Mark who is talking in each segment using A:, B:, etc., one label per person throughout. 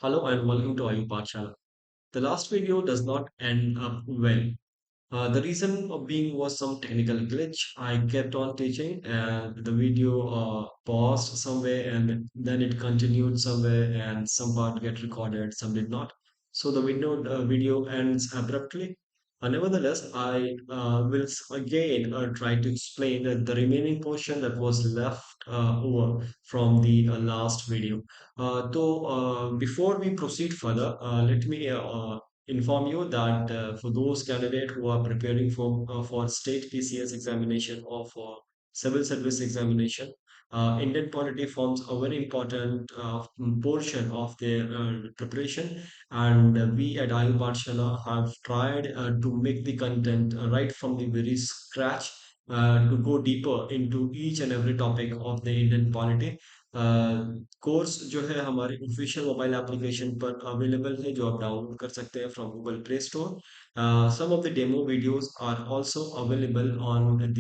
A: Hello and welcome to Ayu Pathshala. The last video does not end up well. The reason of being was some technical glitch. I kept on teaching and the video paused somewhere and then it continued somewhere and some part get recorded, some did not. So the video ends abruptly. Nevertheless, I will again try to explain the remaining portion that was left over from the last video. Before we proceed further, let me inform you that for those candidates who are preparing for state PCS examination or for civil service examination, Indian polity forms a very important portion of their preparation, and we at Ayu Pathshala have tried to make the content right from the very scratch to go deeper into each and every topic of the Indian polity. Course जो है हमारे official mobile application पर available है जो आप download कर सकते हैं from Google Play Store some of the demo videos are also available on the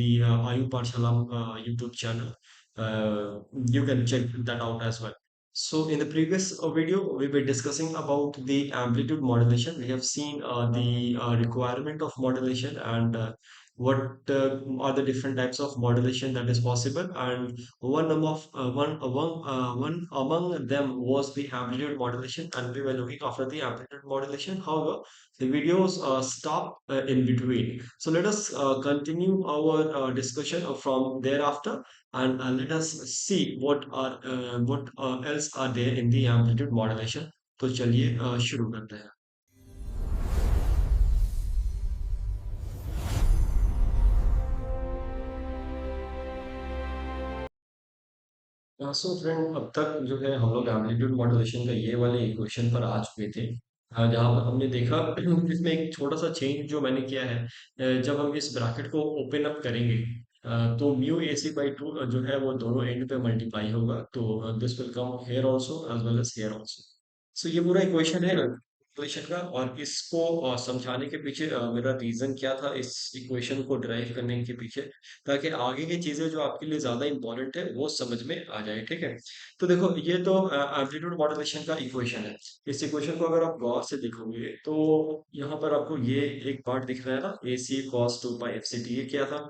A: Aayu Pathshala YouTube channel you can check that out as well. So in the previous video, we were discussing about the amplitude modulation. We have seen the requirement of modulation and what are the different types of modulation that is possible. And one among them was the amplitude modulation, and we were looking after the amplitude modulation. However, the videos stop in between. So let us continue our discussion from thereafter and let us see what else are there in the amplitude modulation. तो चलिए शुरू करते हैं. So friend अब तक जो है हम लोग एम्पलीट्यूड मॉड्यूलेशन का ये वाले इक्वेशन पर आ चुके थे जहाँ पर हमने देखा इसमें एक छोटा सा चेंज जो मैंने किया है जब हम इस ब्रैकेट को ओपन अप करेंगे तो mu A C by two जो है वो दोनों एंड पे मल्टीप्लाई होगा तो this will come here also as well as here also. So ये पूरा इक्वेशन है इक्वेशन का और इसको समझाने के पीछे मेरा रीजन क्या था इस इक्वेशन को ड्राइव करने के पीछे ताकि आगे की चीजें जो आपके लिए ज्यादा इंपॉर्टेंट है वो समझ में आ जाए. ठीक है. तो देखो ये तो एम्पलीट्यूड मॉड्यूलेशन का इक्वेशन है. इस इक्वेशन को अगर आप गौर से देखोगे तो यहाँ पर आपको ये एक पार्ट दिख रहा है ना A C cos two pi F C T. ये क्या था?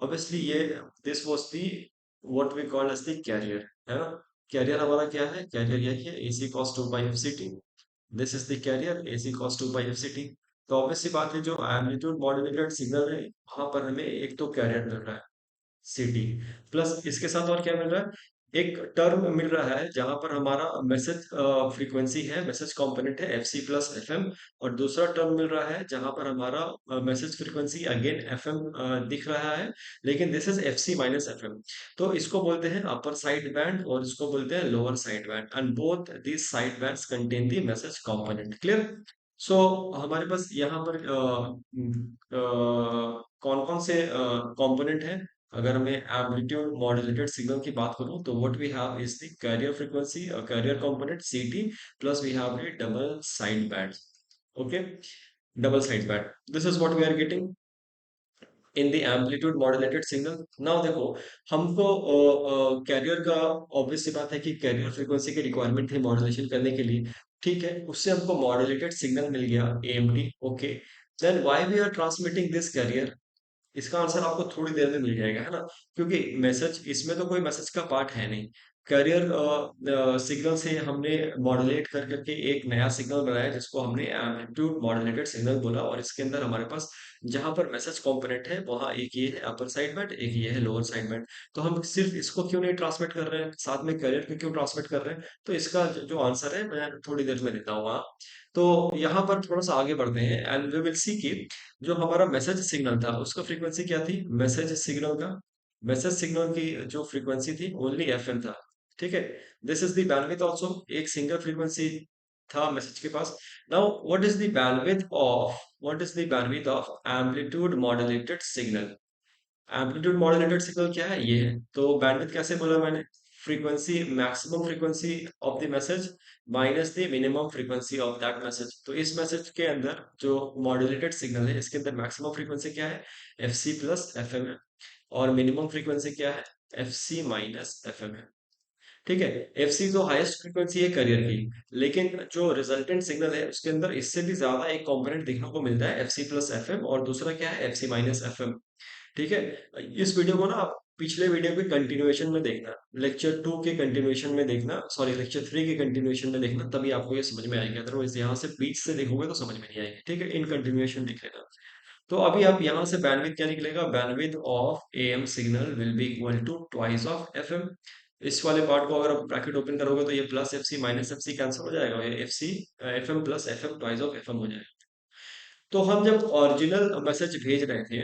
A: ऑब्वियसली ये this was the what we called as the carrier है ना. कैरियर हमारा क्या है? कैरियर यही है A C cos two pi F C T. This is the carrier A C cos two pi F C T. तो obvious सी बात है जो एम्पलीट्यूड मॉड्यूलेटेड सिग्नल है वहां पर हमें एक तो कैरियर मिल रहा है सिटी प्लस इसके साथ और क्या मिल रहा है? एक टर्म मिल रहा है जहां पर हमारा मैसेज फ्रीक्वेंसी है मैसेज कंपोनेंट है F C plus F M. और दूसरा टर्म मिल रहा है जहां पर हमारा message frequency again F M दिख रहा है लेकिन this is F C minus F M. तो इसको बोलते हैं अपर साइड बैंड और इसको बोलते हैं lower side band and both these side bands contain the message component. Clear? So हमारे पास यहाँ पर कौन कौन से कंपोनेंट हैं? अगर मैं एम्पलीट्यूड मॉड्यूलेटेड सिग्नल की बात करूं तो what we have is the carrier frequency carrier component C T plus we have the double side band. Okay. Double side band this is what we are getting in the amplitude modulated signal. Now देखो हमको carrier का obvious सी बात है कि carrier frequency की requirement है modulation करने के लिए. ठीक है. उससे हमको मॉड्यूलेटेड सिग्नल मिल गया AMD. Okay. Then why we are transmitting this carrier? इसका आंसर आपको थोड़ी देर में मिल जाएगा है ना. क्योंकि मैसेज इसमें तो कोई मैसेज का पार्ट है नहीं. कैरियर सिग्नल से हमने मॉड्यूलेट कर करके एक नया सिग्नल बनाया जिसको हमने एम्पलीट्यूड मॉड्यूलेटेड सिग्नल बोला और इसके अंदर हमारे पास जहां पर मैसेज कंपोनेंट है वहां एक ये है अपर साइड बैंड एक ये है लोअर साइड बैंड. तो हम सिर्फ इसको क्यों नहीं ट्रांसमिट कर रहे हैं साथ में कैरियर को क्यों ट्रांसमिट कर रहे हैं? तो इसका जो आंसर है मैं थोड़ी देर में देता हूँ. हाँ. तो यहाँ पर थोड़ा सा आगे बढ़ते हैं एंड वी विल सी कि जो हमारा मैसेज सिग्नल था उसका फ्रीक्वेंसी क्या थी? मैसेज सिग्नल की जो फ्रीक्वेंसी थी ओनली एफएम था. ठीक है. This is the bandwidth also. एक सिंगल फ्रीक्वेंसी था मैसेज के पास. Now what is the bandwidth of amplitude modulated signal? Amplitude modulated signal क्या है? ये है. तो बैंडविड्थ कैसे बोला मैंने? Frequency maximum frequency of the message minus the minimum frequency of that message. तो इस मैसेज के अंदर जो मॉड्यूलेटेड सिग्नल है इसके अंदर मैक्सिमम फ्रीक्वेंसी क्या है? F C plus F M है. और मिनिमम फ्रीक्वेंसी क्या है? F C minus F M है. ठीक है। एफसी जो हाईएस्ट फ्रीक्वेंसी है करियर की, लेकिन जो रिजल्टेंट सिग्नल है उसके अंदर इससे भी ज्यादा एक कंपोनेंट देखने को मिलता है, एफसी प्लस एफएम, और दूसरा क्या है, एफसी माइनस एफएम। ठीक है। इस वीडियो को ना आप पिछले वीडियो के कंटिन्यूएशन में देखना, लेक्चर 2 के कंटिन्यूएशन में देखना, सॉरी लेक्चर 3 के कंटिन्यूएशन में देखना, तभी आपको ये समझ में आएगा, अदरवाइज यहाँ से बीच से देखोगे तो समझ में नहीं आएगी। ठीक है, इन कंटिन्यूएशन देख लेना। तो अभी आप यहाँ से बैंडविड्थ क्या निकलेगा, bandwidth of AM signal will be equal to twice of FM. इस वाले पार्ट को अगर आप ब्रैकेट ओपन करोगे तो ये plus FC minus FC cancel हो जाएगा, ये FC FM plus FM twice of FM हो जाएगा। तो हम जब ओरिजिनल मैसेज भेज रहे थे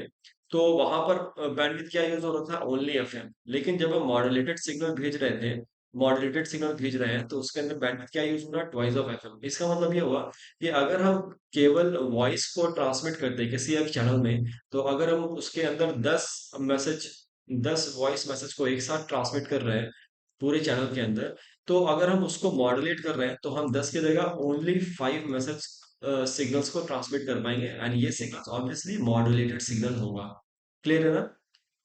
A: तो वहां पर बैंडविड्थ क्या यूज हो रहा था, ओनली एफएम। लेकिन जब हम मॉड्यूलेटेड सिग्नल भेज रहे थे, मॉड्यूलेटेड सिग्नल भेज रहे हैं तो उसके अंदर बैंडविड्थ क्या यूज हो रहा है, ट्वाइस ऑफ एफएम। इसका मतलब ये हुआ कि अगर हम केवल वॉइस को ट्रांसमिट करते हैं किसी एक चैनल में, तो अगर हम उसके अंदर 10 मैसेज, 10 वॉइस मैसेज को एक साथ ट्रांसमिट कर रहे हैं पूरे चैनल के अंदर, तो अगर हम उसको मॉड्यूलेट कर रहे हैं तो हम 10 की जगह ओनली 5 मैसेज सिग्नल्स को ट्रांसमिट कर पाएंगे, एंड ये सिग्नल्स ऑब्वियसली मॉड्यूलेटेड सिग्नल होगा। क्लियर है ना?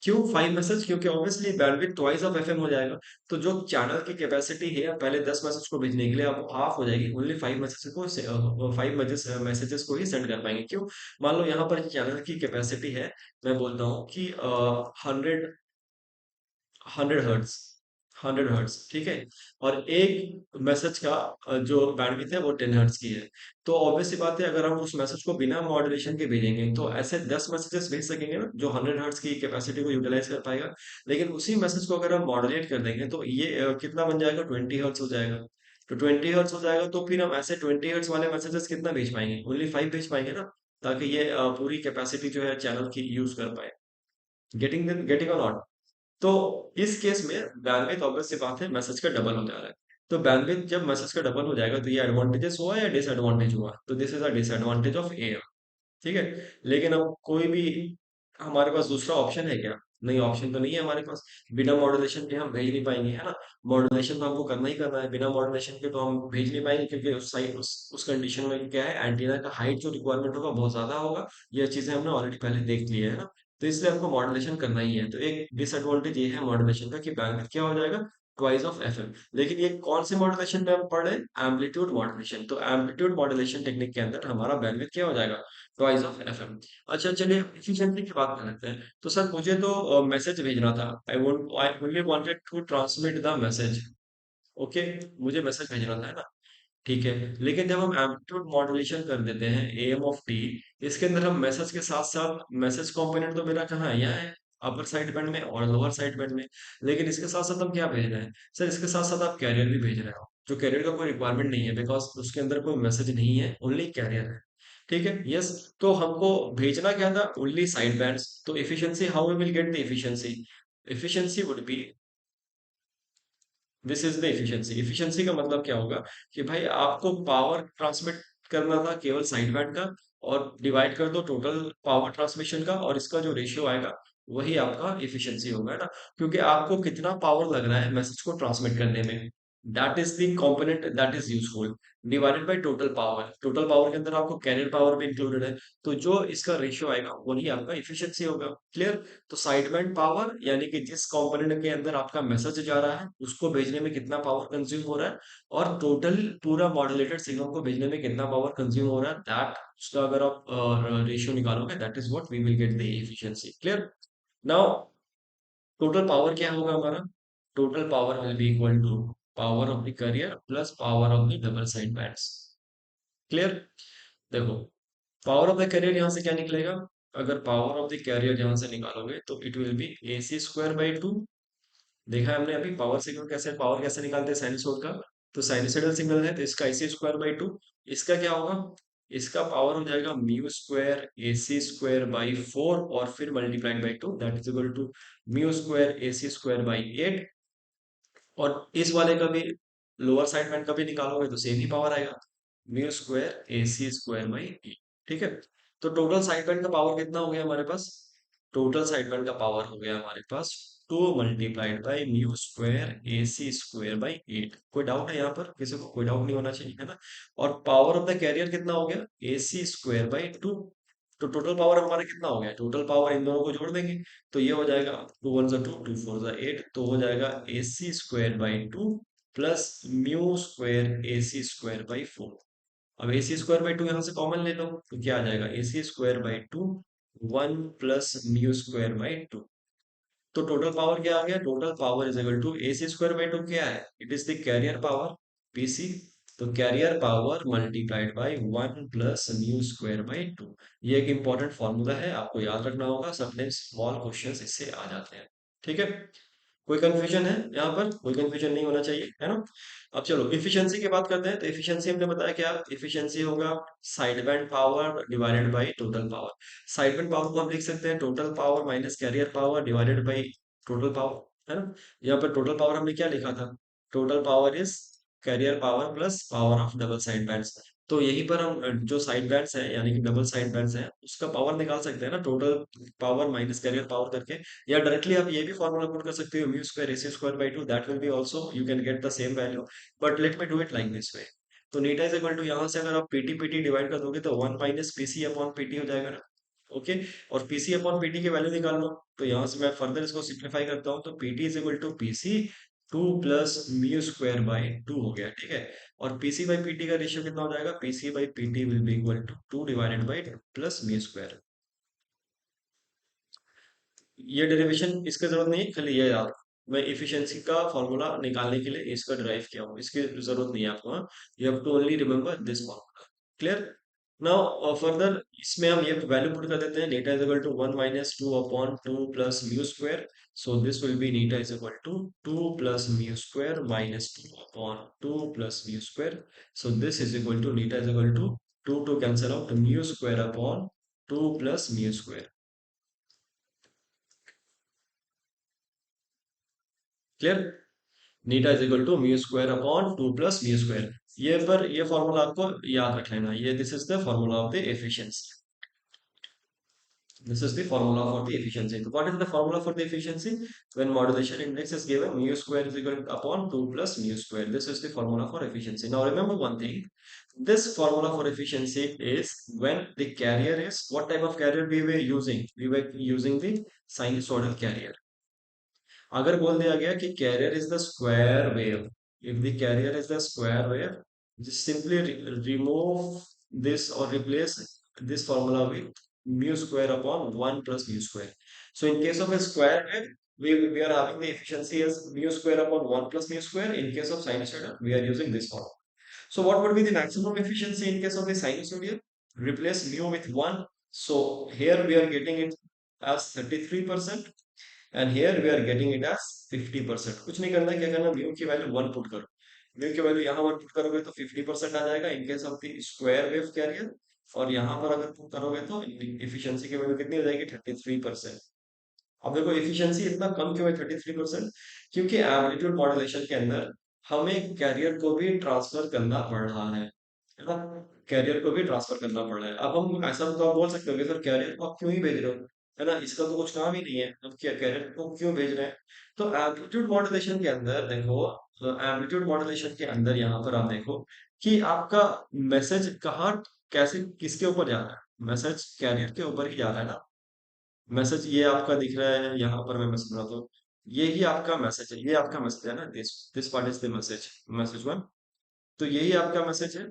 A: क्यों 5 मैसेज, क्योंकि obviously bandwidth twice of FM हो जाएगा। तो जो चैनल की कैपेसिटी है पहले 10 मैसेज को भेजने के लिए, अब हाफ हो जाएगी, ओनली 5 मैसेज को ही सेंड कर पाएंगे। क्यों? मान लो यहाँ पर चैनल की कैपेसिटी है, मैं बोलता हूँ कि 100 हर्ट्ज, 100 हर्ट्ज, ठीक है। और एक मैसेज का जो बैंडविड्थ है वो 10 हर्ट्ज की है। तो ऑब्वियस सी बात है, अगर हम उस मैसेज को बिना मॉड्यूलेशन के भेजेंगे तो ऐसे 10 मैसेजेस भेज सकेंगे ना, जो 100 हर्ट्ज की कैपेसिटी को यूटिलाइज कर पाएगा। लेकिन उसी मैसेज को अगर हम मॉड्यूलेट कर देंगे तो ये कितना बन जाएगा, 20 हर्ट्ज हो जाएगा। तो 20 हर्ट्ज हो जाएगा तो फिर हम ऐसे 20 हर्ट्ज वाले मैसेजेस कितना भेज पाएंगे, ओनली 5 भेज पाएंगे ना, ताकि ये पूरी कैपेसिटी जो है चैनल की यूज कर पाए। गेटिंग और नॉट? तो इस केस में बैंडविड्थ ऑब्वियस सी बात है मैसेज का डबल हो जा रहा है। तो बैंडविड्थ जब मैसेज का डबल हो जाएगा तो ये एडवांटेजेस हुआ या डिसएडवांटेज हुआ, तो this is a disadvantage of air. ठीक है। लेकिन अब कोई भी हमारे पास दूसरा ऑप्शन है क्या? नहीं, ऑप्शन तो नहीं है हमारे पास। बिना मॉड्यूलेशन के हम भेज नहीं पाएंगे, है ना। मॉड्यूलेशन तो हमको करना ही करना है, बिना मॉड्यूलेशन के तो हम भेज नहीं पाएंगे, क्योंकि उस साइड उस कंडीशन में क्या है, एंटीना का हाइट जो रिक्वायरमेंट होगा बहुत ज्यादा होगा। ये चीजें हमने ऑलरेडी पहले देख ली है ना। तो इसलिए हमको मॉड्यूलेशन करना ही है। तो एक डिसएडवांटेज ये है मॉड्यूलेशन का कि बैंडविड्थ क्या हो जाएगा, ट्वाइस ऑफ एफएम। लेकिन ये कौन से मॉड्यूलेशन में हम पढ़ रहे हैं, एम्पलीट्यूड मॉड्यूलेशन। तो एम्पलीट्यूड मॉड्यूलेशन टेक्निक के अंदर हमारा बैंडविड्थ क्या हो जाएगा, ट्वाइस ऑफ एफएम। अच्छा चलिए एफिशिएंसी की बात कर लेते हैं। तो सर मुझे तो मैसेज भेजना था, I only wanted to transmit the message. Okay, मुझे मैसेज भेजना था, है ना। ठीक है। लेकिन जब हम एम्पलीट्यूड मॉड्यूलेशन कर देते हैं एम ऑफ टी, इसके अंदर हम मैसेज के साथ साथ, मैसेज कंपोनेंट तो मेरा कहाँ है, यहाँ है, अपर साइड बैंड में और लोअर साइड बैंड में। लेकिन इसके साथ साथ हम क्या भेज रहे हैं, सर इसके साथ साथ आप कैरियर भी भेज रहे हो, जो कैरियर का कोई रिक्वायरमेंट नहीं है, बिकॉज उसके अंदर कोई मैसेज नहीं है, ओनली कैरियर है। ठीक है, यस। तो हमको भेजना क्या था, ओनली साइड बैंड्स। तो efficiency, how we will get the efficiency, efficiency would be, this is the efficiency. Efficiency का मतलब क्या होगा कि भाई आपको पावर ट्रांसमिट करना था केवल साइड बैंड का, और डिवाइड कर दो टोटल पावर ट्रांसमिशन का, और इसका जो रेशियो आएगा वही आपका एफिशिएंसी होगा, है ना। क्योंकि आपको कितना पावर लग रहा है मैसेज को ट्रांसमिट करने में, that is the component that is useful, divided by total power. Total power के अंदर आपको कैरियर पावर भी इंक्लूडेड है, तो जो इसका रेशियो आएगा वही आपका एफिशिएंसी होगा। क्लियर? तो साइडबैंड पावर यानी कि जिस कंपोनेंट के अंदर आपका मैसेज जा रहा है उसको भेजने में कितना पावर कंज्यूम हो रहा है, और टोटल पूरा मॉड्यूलेटेड सिग्नल को भेजने में कितना पावर कंज्यूम हो रहा है, दैट उसका अगर आप रेशियो निकालोगे, that is what we will get the efficiency. Clear? Now total power क्या होगा हमारा, total power will be equal to power of the carrier plus power of the double side bands. Clear? देखो, power of the carrier यहाँ से क्या निकलेगा, अगर power of the carrier यहाँ से निकालोगे तो it will be AC² by 2। देखा है हमने अभी पावर सिग्नल कैसे, पावर कैसे निकालते हैं साइनसॉइड का। तो साइनसॉइडल सिग्नल है तो इसका AC² by 2। इसका क्या होगा, इसका पावर हो जाएगा μ² AC² by 4, और फिर multiplied by 2, that is equal to μ² AC² by 8। और इस वाले का भी लोअर साइड बैंड का भी निकालोगे तो सेम ही पावर आएगा, μ² AC² by 8। ठीक है। तो टोटल साइड बैंड का पावर कितना हो गया हमारे पास, टोटल साइड बैंड का पावर हो गया हमारे पास 2 मल्टीप्लाइड बाई μ² AC² by 8। कोई डाउट है यहाँ पर, किसी को कोई डाउट नहीं होना चाहिए, है ना। और पावर ऑफ द कैरियर कितना हो गया, AC² by 2। तो टोटल पावर हमारा कितना हो गया, टोटल पावर इन दोनों को जोड़ देंगे तो ये हो जाएगा 2 1 2, 2 4 8, तो हो जाएगा AC² by 2 plus mu square AC² by 4। अब AC² बाई 2 यहाँ से कॉमन ले लो तो क्या आ जाएगा, AC² by 2 1 plus mu by 2। तो टोटल पावर क्या आ गया, total power is equal to AC² by 2 क्या है, it is the carrier power PC। तो carrier power multiplied by 1 plus mu by 2। ये एक इंपॉर्टेंट फॉर्मूला है, आपको याद रखना होगा, समटाइम्स स्मॉल क्वेश्चंस इससे आ जाते हैं। ठीक है, कोई कंफ्यूजन है यहाँ पर, कोई कंफ्यूजन नहीं होना चाहिए, है ना। अब चलो इफिशियंसी की बात करते हैं। तो इफिशियंसी हमने बताया क्या, इफिशियंसी होगा side band power divided by total power. Side band power को हम लिख सकते हैं total power minus carrier power divided by total power, है ना। यहाँ पर टोटल पावर हमने क्या लिखा था, total power is carrier power plus power of double side bands. तो यहीं पर हम जो साइड बैंड्स है यानी कि डबल साइड बैंड्स है उसका पावर निकाल सकते हैं ना, total power minus carrier power करके। या डायरेक्टली आप ये भी फॉर्मूला पुट कर सकते हो, μ² AC² by 2, that will be also you can get the same value, but let me do it like this way. तो नीटा इज इक्वल टू, यहाँ से अगर आप पीटी पीटी डिवाइड कर दोगे तो 1 माइनस पीसी अपॉन पीटी हो जाएगा ना। ओके, और पीसी अपॉन पीटी की वैल्यू निकाल लो। तो यहाँ से मैं फर्दर इसको सिंप्लीफाई करता हूँ, तो PT is equal to PC 2 plus μ² by 2 हो गया, ठीक है। और पीसी बाई पीटी का रेशियो कितना हो जाएगा, PC by PT will be equal to 2 divided by plus μ²। ये डेरिवेशन इसकी जरूरत नहीं है, खाली ये याद रखो। मैं इफिशियंसी का फॉर्मूला निकालने के लिए इसका डिराइव किया हूँ, इसकी जरूरत नहीं है आपको। हाँ, you have to only remember this formula. Clear. Now further इसमें हम ये वैल्यू पुट कर देते हैं, eta is equal to 1 minus 2 upon 2 plus μ²। So this will be eta is equal to 2 plus μ² minus 2 upon 2 plus μ²। So this is equal to eta is equal to 2 two cancel out μ² upon 2 plus μ²। Clear. Neeta is equal to μ² upon 2 plus μ²। ये formula आपको याद रख लेना, ये this is the formula of the efficiency. This is the formula for the efficiency. So what is the formula for the efficiency? When modulation index is given, μ² is equal to upon 2 plus μ². This is the formula for efficiency. Now remember one thing. This formula for efficiency is when the carrier is, what type of carrier we were using? We were using the sinusoidal carrier. अगर बोल दिया गया कि carrier is the square wave, if the carrier is the square wave, just simply remove this or replace this formula with μ² upon 1 plus μ². So in case of a square wave, we are having the efficiency as μ² upon 1 plus μ². In case of sinusoidal, we are using this formula. So what would be the maximum efficiency in case of the sinusoidal? Replace mu with 1. So here we are getting it as 33%. And here we are getting it as 50%। कुछ नहीं करना, क्या करना, mu की value 1 put करो। Mu की value यहाँ 1 put करोगे तो 50% आ जाएगा in case of the square wave carrier. और यहाँ पर अगर पुट करोगे तो इफिशियंसी की वैल्यू कितनी हो जाएगी, 33%। अब देखो इफिशियंसी इतना कम क्यों है 33%, क्योंकि एम्पलीट्यूड मॉड्यूलेशन के अंदर हमें कैरियर को भी ट्रांसफर करना पड़ रहा है ना। कैरियर को भी ट्रांसफर करना पड़ रहा है। अब हम ऐसा तो आप बोल सकते हो कि सर कैरियर को आप क्यों ही भेज रहे हो, है ना, इसका तो कुछ काम ही नहीं है, अब क्या कैरियर को क्यों भेज रहे हैं। तो एम्पलीट्यूड मॉड्यूलेशन के अंदर देखो, एम्पलीट्यूड मॉड्यूलेशन के अंदर यहाँ पर आप देखो कि आपका मैसेज कहाँ, कैसे, किसके ऊपर जा रहा है, मैसेज कैरियर के ऊपर ही जा रहा है ना। मैसेज ये आपका दिख रहा है यहाँ पर, मैं मैसेज बनाता हूँ, ये ही आपका मैसेज है, ये आपका मैसेज है ना, this this part is the message, message one. तो यही आपका मैसेज है,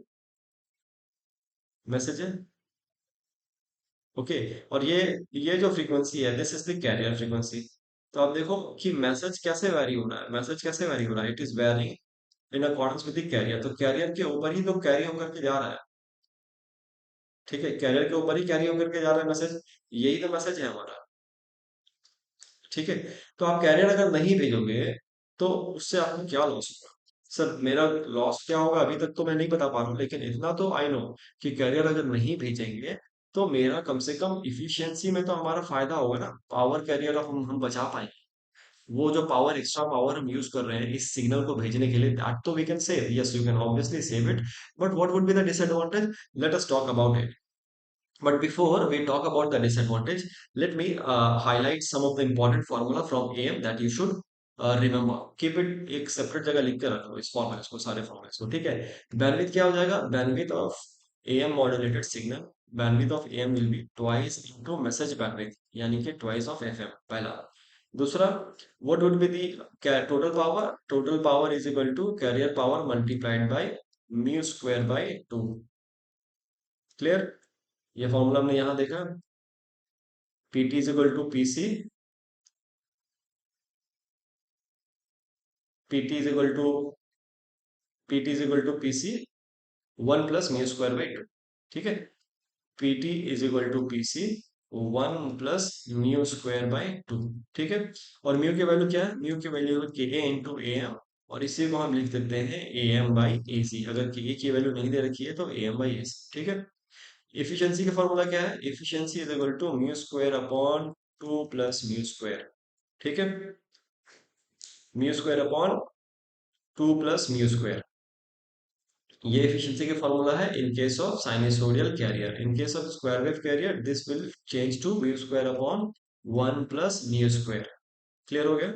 A: मैसेज है। ओके, और ये जो फ्रीक्वेंसी है this is the carrier frequency. तो आप देखो कि मैसेज कैसे वैरी हो रहा है, मैसेज कैसे वैरी हो रहा है, it is varying in accordance with the carrier. तो कैरियर के ऊपर ही तो कैरी होकर के जा रहा है, ठीक है, कैरियर के ऊपर ही कैरी होकर के जा रहा है मैसेज, यही तो मैसेज है हमारा। ठीक है, तो आप कैरियर अगर नहीं भेजोगे तो उससे आपको क्या लॉस होगा। सर मेरा लॉस क्या होगा अभी तक तो मैं नहीं बता पा रहा हूँ, लेकिन इतना तो आई नो कि कैरियर अगर नहीं भेजेंगे तो मेरा कम से कम इफिशियंसी में तो हमारा फायदा होगा ना, पावर कैरियर हम बचा पाएंगे। वो जो पावर, एक्स्ट्रा पावर हम यूज कर रहे हैं इस सिग्नल को भेजने के लिए, दैट तो we can save, yes you can obviously save it. But what would be the disadvantage, let us talk about it. But before we talk about the disadvantage, let me highlight some of the important formula from AM that you should remember. Keep it एक separate जगह लिख के रखो इस formulas को, सारे formulas को, ठीक है। Bandwidth क्या हो जाएगा, bandwidth of AM modulated signal bandwidth of AM will be twice into message bandwidth, यानी कि twice of FM, पहला। दूसरा, what would be the total power? Total power is equal to carrier power multiplied by mu square by 2। Clear? ये formula हमने यहाँ देखा, PT is equal to PC, PT is equal to PT is equal to PC 1 plus mu square by 2। ठीक है, PT is equal to PC 1 plus mu square by 2। ठीक है, और mu की वैल्यू क्या है? म्यू की वैल्यू है के ए इंटू ए एम, और इसी को हम लिख देते हैं ए एम बाई ए सी। अगर के ए की वैल्यू नहीं दे रखी है तो ए एम बाई ए सी। ठीक है, एफिशिएंसी का फॉर्मूला क्या है? Efficiency is equal to mu square upon 2 plus mu square. ठीक है, mu square upon 2 plus mu square, ये एफिशिएंसी का फॉर्मूला है in case of sinusoidal carrier. In case of square wave carrier this will change to mu square upon 1 plus mu square. Clear हो गया?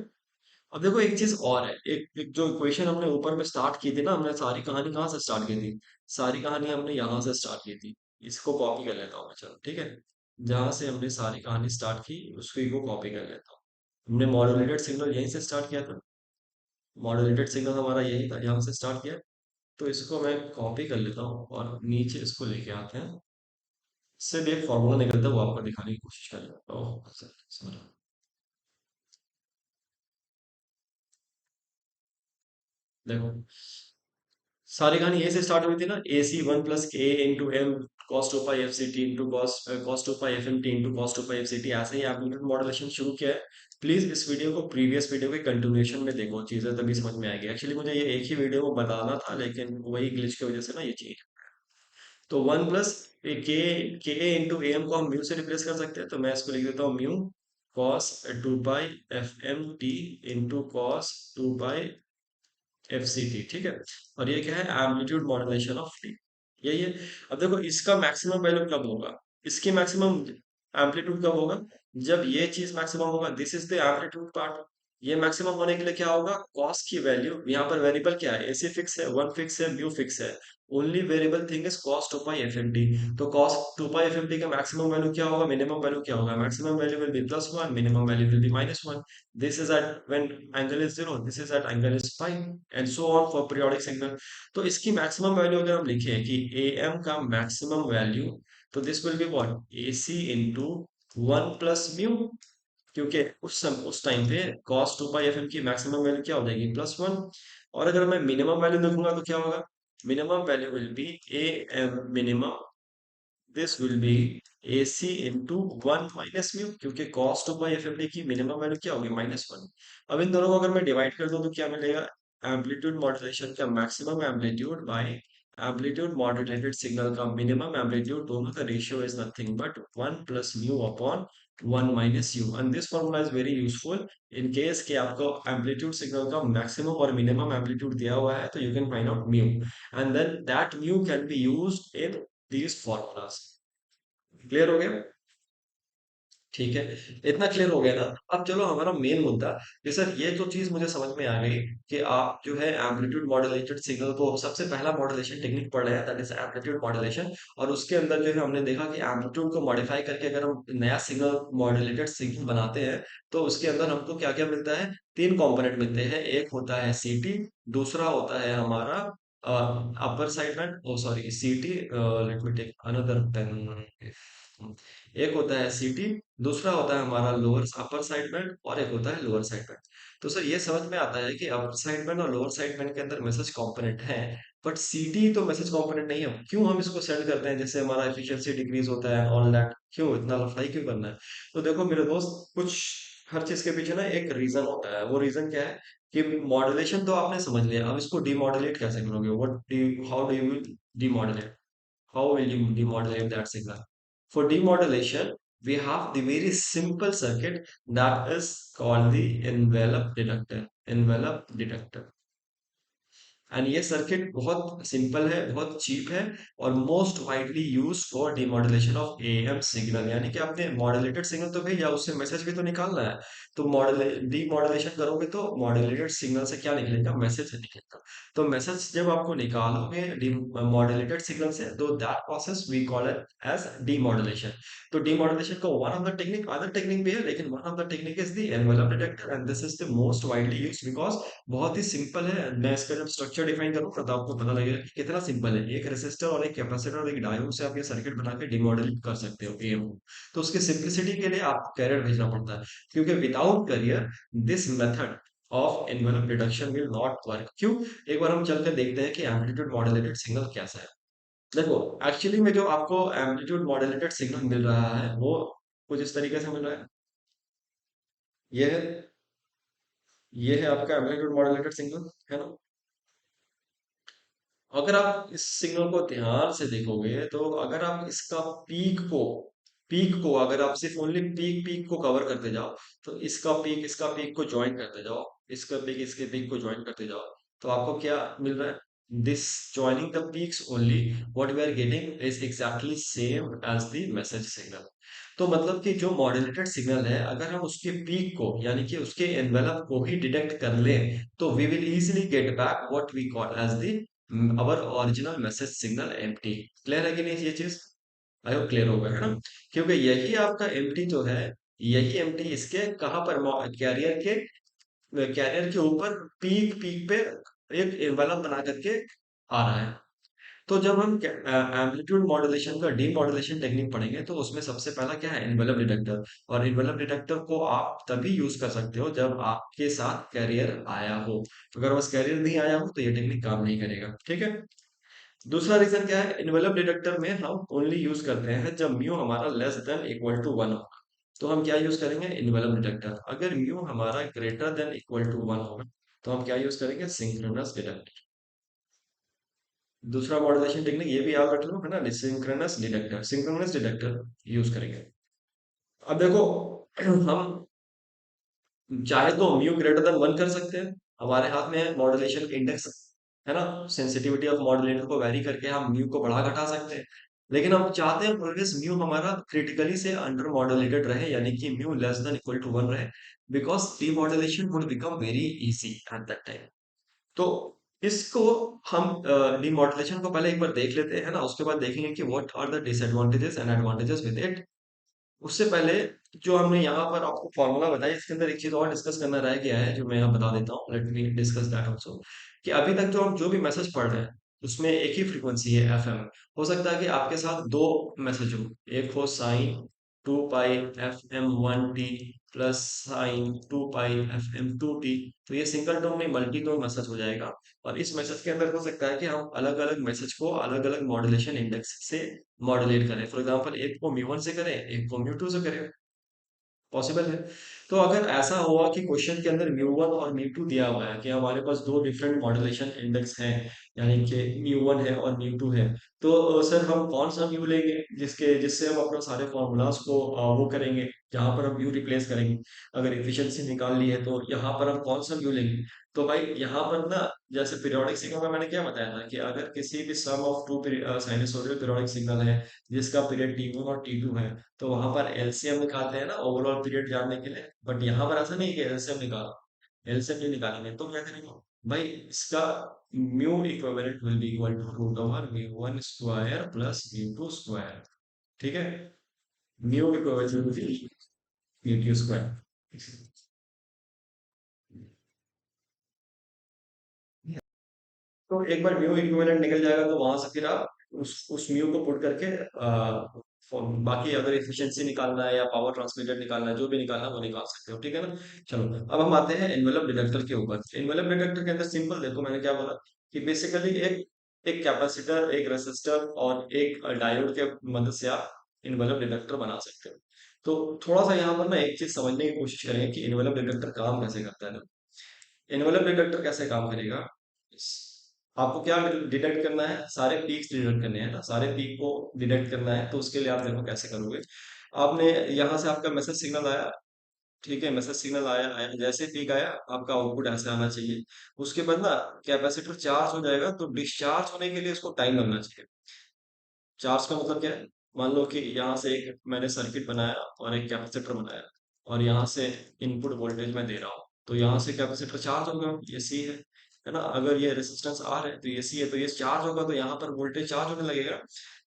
A: अब देखो एक चीज और है, एक जो इक्वेशन हमने ऊपर में स्टार्ट की थी ना, हमने सारी कहानी कहाँ से स्टार्ट की थी? सारी कहानी हमने यहाँ से स्टार्ट की थी। इसको कॉपी कर लेता हूँ मैं, चलो ठीक है। जहां से हमने सारी कहानी स्टार्ट की उसको को कॉपी कर लेता हूँ। हमने मॉड्यूलेटेड सिग्नल यहीं से स्टार्ट किया था, मॉड्यूलेटेड सिग्नल हमारा यही था, यहाँ से स्टार्ट किया। तो इसको मैं कॉपी कर लेता हूँ और नीचे इसको लेके आते हैं। इससे भी एक फॉर्मूला निकलता है, वो आपको दिखाने की कोशिश कर लेता हूँ। सॉरी, देखो सारी कहानी ए से स्टार्ट हुई थी ना, A C 1 plus A into M cos two pi F C T into cos two pi F M T into cos two pi F C T, ऐसे ही एम्पलीट्यूड मॉड्यूलेशन शुरू किया है। प्लीज इस वीडियो को प्रीवियस वीडियो के continuation में देखो, चीजें तभी समझ में आएगी। एक्चुअली मुझे ये एक ही वीडियो में बताना था, लेकिन वही ग्लिच की वजह से ना ये चीज। तो 1 प्लस के ए इंटू ए एम को हम म्यू से रिप्लेस कर सकते हैं, तो मैं इसको लिख देता हूँ mu cos 2 pi F M T into cos 2 pi F C T. ठीक है, और ये क्या है? एम्पलीट्यूड मॉड्यूलेशन ऑफ टी, यही है। अब देखो इसका मैक्सिमम वैल्यू कब होगा? इसकी मैक्सिमम एम्पलीट्यूड कब होगा? जब ये चीज मैक्सिमम होगा, this is the amplitude part. ये मैक्सिमम होने के लिए क्या होगा? कॉस की वैल्यू, यहाँ पर वेरिएबल क्या है? एसी फिक्स है, वन फिक्स है, म्यू फिक्स है। Only variable thing is cos 2 pi F M T. तो cos 2 pi F M T का मैक्सिमम वैल्यू क्या होगा? मिनिमम वैल्यू क्या होगा? Maximum value will be +1, minimum value will be -1। This is at when angle is 0, this is at angle is pi, and so on for periodic signal। तो इसकी maximum value अगर हम लिखें कि am का maximum value, तो this will be what? AC into 1 plus mu, क्योंकि उस टाइम पे cos 2 पाई fm की मैक्सिमम वैल्यू क्या हो जाएगी? +1। और अगर मैं मिनिमम वैल्यू लिखूंगा तो क्या होगा? Minimum value will B am minimum, this will B AC into 1 minus mu, क्योंकि cos 2 पाई एफ की मिनिमम वैल्यू क्या होगी? -1। अब इन दोनों को अगर मैं डिवाइड कर दूं तो क्या मिलेगा? एम्पलीट्यूड मॉड्यूलेशन का maximum amplitude by amplitude modulated signal का मिनिमम एम्पलीट्यूड, दोनों का ratio is nothing but 1 plus mu upon 1 minus mu. And this formula is very useful in case कि आपको एम्पलीट्यूड सिग्नल का मैक्सिमम और मिनिमम एम्पलीट्यूड दिया हुआ है, तो you can find out mu, and then that mu can be used in these formulas। Clear हो गया? ठीक है, इतना क्लियर हो गया ना? अब चलो हमारा मेन मुद्दा, कि सर ये तो चीज मुझे समझ में आ गई कि आप जो है एम्पलीट्यूड मॉड्यूलेटेड सिग्नल को, सबसे पहला मॉड्यूलेशन टेक्निक पढ़ रहे हैं, दैट इज एम्पलीट्यूड मॉड्यूलेशन। और उसके अंदर जो है हमने देखा कि एम्पलीट्यूड को मॉडिफाई करके अगर हम नया सिग्नल, मॉड्यूलेटेड सिग्नल बनाते हैं, तो उसके अंदर हमको क्या क्या मिलता है? तीन कंपोनेंट मिलते हैं। एक होता है सीटी, दूसरा होता है हमारा upper side band, oh sorry सीटी, let me take another pen. एक होता है सीटी, दूसरा होता है हमारा लोअर अपर साइड बैंड, और एक होता है लोअर साइड बैंड। तो सर ये समझ में आता है कि अपर साइड बैंड और लोअर साइड बैंड के अंदर मैसेज कंपोनेंट है, बट सीटी तो मैसेज कंपोनेंट नहीं है। क्यों हम इसको सेंड करते हैं? जैसे हमारा एफिशिएंसी डिक्रीज होता है, ऑल दैट, क्यों इतना लफड़ाई क्यों करना है? तो देखो मेरे दोस्त, कुछ हर चीज के पीछे ना एक रीजन होता है। वो रीजन क्या है? कि मॉड्यूलेशन तो आपने समझ लिया, अब इसको डीमॉड्यूलेट कैसे करोगे? How do you demodulate? How will you demodulate that signal? For demodulation, we have the very simple circuit that is called the envelope detector. Envelope detector. And ये सर्किट बहुत सिंपल है, बहुत चीप है और most widely use for demodulation of AM signal. यानी कि आपने modulated signal तो भेजा, उससे मैसेज भी तो निकालना है। तो मॉड्यूल डीमॉड्यूलेशन करोगे तो मॉड्यूलेटेड सिग्नल से क्या निकलेगा, मैसेज निकलेगा। तो मैसेज जब आपको निकालोगे मॉड्यूलेटेड सिग्नल से, तो that process we call it as demodulation. तो डीमॉड्यूलेशन का one of the technique, other technique भी है, लेकिन one of the technique is the envelope detector and this is the most widely used because बहुत ही simple है। मैं इसका जब स्ट्रक्चर डिफाइन करूंगा तो आपको पता लगेगा कि कितना सिंपल है। एक रेसिस्टर और एक कैपेसिटर और एक डायोड से आप ये सर्किट बना के डिमॉड्यूलेट कर सकते हो एएम को। तो उसके सिंपलिसिटी के लिए आपको कैरियर भेजना पड़ता है, क्योंकि without carrier this method of envelope detection will not work. क्यों? एक बार हम चलकर देखते हैं कि एम्पलीट्यूड मॉड्यूलेटेड सिग्नल कैसा है। देखो, एक्चुअली में जो आपको एम्पलीट्यूड मॉड्यूलेटेड सिग्नल मिल रहा है वो कुछ इस तरीके से मिल रहा है। ये है, ये है आपका एम्पलीट्यूड मॉड्यूलेटेड सिग्नल, है ना। अगर आप इस सिग्नल को ध्यान से देखोगे तो अगर आप इसका पीक को अगर आप सिर्फ ओनली पीक को कवर करते जाओ, तो इसका पीक को ज्वाइन करते जाओ, इसका पीक इसके पीक को ज्वाइन करते जाओ, तो आपको क्या मिल रहा है? This joining the peaks only, what we are getting is exactly same as the message signal. तो मतलब कि जो मॉड्यूलेटेड सिग्नल है, अगर हम उसके पीक को यानी कि उसके एनवेलप को ही डिटेक्ट कर लें, तो we will easily get back what we call as the our original message signal M T. Clear है कि नहीं ये चीज? आई होप क्लियर होगा, है ना। क्योंकि यही आपका एम्प्टी जो है, यही एम्प्टी इसके कहाँ पर, कैरियर के ऊपर पीक पीक पे एक एनवेलप बना करके आ रहा है। तो जब हम एम्पलीट्यूड मॉड्यूलेशन का डीमॉड्यूलेशन टेक्निक पढ़ेंगे, तो उसमें सबसे पहला क्या है, एनवेलप डिटेक्टर। और एनवेलप डिटेक्टर को आप तभी यूज कर सकते हो जब आपके साथ कैरियर आया हो। अगर बस कैरियर नहीं आया हो तो ये टेक्निक काम नहीं करेगा, ठीक है। दूसरा रीजन क्या है, इनवेलप डिटेक्टर में हम ओनली यूज करते हैं जब म्यू हमारा less than equal to one होगा। तो हम क्या यूज करेंगे, इनवेलप डिटेक्टर। अगर म्यू हमारा greater than equal to one होगा, तो हम क्या यूज करेंगे, सिंक्रोनस डिटेक्टर। दूसरा मॉड्यूलेशन टेक्निक ये भी याद रख लो, है ना, सिंक्रोनस डिटेक्टर यूज करेंगे। अब देखो, हम चाहे तो म्यू ग्रेटर देन वन कर सकते हैं, हमारे हाथ में है मॉड्यूलेशन इंडेक्स, है ना। सेंसिटिविटी ऑफ मॉड्यूलेटर को वेरी करके हम म्यू को बढ़ा घटा सकते हैं। लेकिन हम चाहते हैं ऑलवेज म्यू हमारा क्रिटिकली से अंडर मॉड्यूलेटेड रहे, यानी कि mu less than equal to one रहे, because demodulation would become very easy at that time. तो इसको हम डीमॉड्यूलेशन को पहले एक बार देख लेते हैं ना, उसके बाद देखेंगे कि what are the disadvantages and advantages with it. उससे पहले जो हमने यहाँ पर आपको फॉर्मूला बताया, इसके अंदर एक चीज और डिस्कस करना रह गया है, जो मैं यहाँ बता देता हूँ, let me discuss that also. कि अभी तक जो हम जो भी मैसेज पढ़ रहे हैं, उसमें एक ही फ्रीक्वेंसी है, एफएम। हो सकता है कि आपके साथ दो मैसेज हो, एक हो साइन 2 पाई FM1T प्लस साइन 2 पाई FM2T। तो ये सिंगल टोन नहीं, मल्टी टोन मैसेज हो जाएगा। और इस मैसेज के अंदर हो सकता है कि हम अलग अलग मैसेज को अलग अलग मॉड्यूलेशन इंडेक्स से मॉड्यूलेट करें। फॉर एग्जांपल, एक को म्यू वन से करें, एक को म्यू टू से करें, पॉसिबल है। तो अगर ऐसा हुआ कि क्वेश्चन के अंदर म्यू वन और म्यू टू दिया हुआ है कि हमारे पास दो डिफरेंट मॉड्यूलेशन इंडेक्स हैं, यानी कि म्यू वन है और म्यू टू है, तो सर हम कौन सा म्यू लेंगे जिससे हम अपना सारे फॉर्मूलाज को वो करेंगे, जहां पर हम म्यू रिप्लेस करेंगे। अगर एफिशिएंसी निकाल ली है तो यहाँ पर हम कौन सा म्यू लेंगे? तो भाई यहाँ पर ना, जैसे पीरियोडिक सिग्नल में मैंने क्या बताया था कि अगर किसी भी sum of two sinusoidal periodic signal है जिसका पीरियड T1 और T2 है, तो वहां पर एलसीएम निकालते हैं ना ओवरऑल पीरियड जानने के लिए। बट यहाँ पर ऐसा नहीं कि एलसीएम निकालो, एलसीएम नहीं निकालेंगे तो क्या करेंगे भाई, इसका mu equivalent will be equal to root over mu one square plus mu two square. ठीक है, mu equivalent will be mu two square. तो एक बार म्यू इक्विवेलेंट निकल जाएगा, तो वहां से फिर आप उस म्यू को पुट करके बाकी अगर एफिशिएंसी निकालना है या पावर ट्रांसमिटेड निकालना है, जो भी निकालना है वो निकाल सकते हो, ठीक है ना। चलो, अब हम आते हैं एनवेलप डिटेक्टर के ऊपर। एनवेलप डिटेक्टर के अंदर सिंपल, देखो मैंने क्या बोला कि बेसिकली एक एक कैपेसिटर, एक रेसिस्टर और एक डायोड के मदद से आप इनवेलप डिटेक्टर बना सकते हो। तो थोड़ा सा यहाँ पर ना एक चीज समझने की कोशिश करेंगे कि इनवेलप डिटेक्टर काम कैसे करता है। इनवेलप डिटेक्टर कैसे काम करेगा, आपको क्या डिटेक्ट करना है, सारे पीक्स डिटेक्ट करने हैं ना, सारे पीक को डिटेक्ट करना है। तो उसके लिए आप देखो कैसे करोगे। आपने यहाँ से आपका मैसेज सिग्नल आया, ठीक है, मैसेज सिग्नल आया आया, जैसे पीक आया आपका आउटपुट ऐसे आना चाहिए। उसके बाद ना कैपेसिटर चार्ज हो जाएगा, तो डिस्चार्ज होने के लिए उसको टाइम लगना चाहिए। चार्ज का मतलब क्या है? मान लो कि यहाँ से एक मैंने सर्किट बनाया और एक कैपेसिटर बनाया, और यहाँ से इनपुट वोल्टेज मैं दे रहा हूँ, तो यहाँ से कैपेसिटर चार्ज होगा, ये सी है ना। अगर ये रेजिस्टेंस आर है तो ये सी है, तो ये चार्ज होगा, तो यहाँ पर वोल्टेज चार्ज होने लगेगा।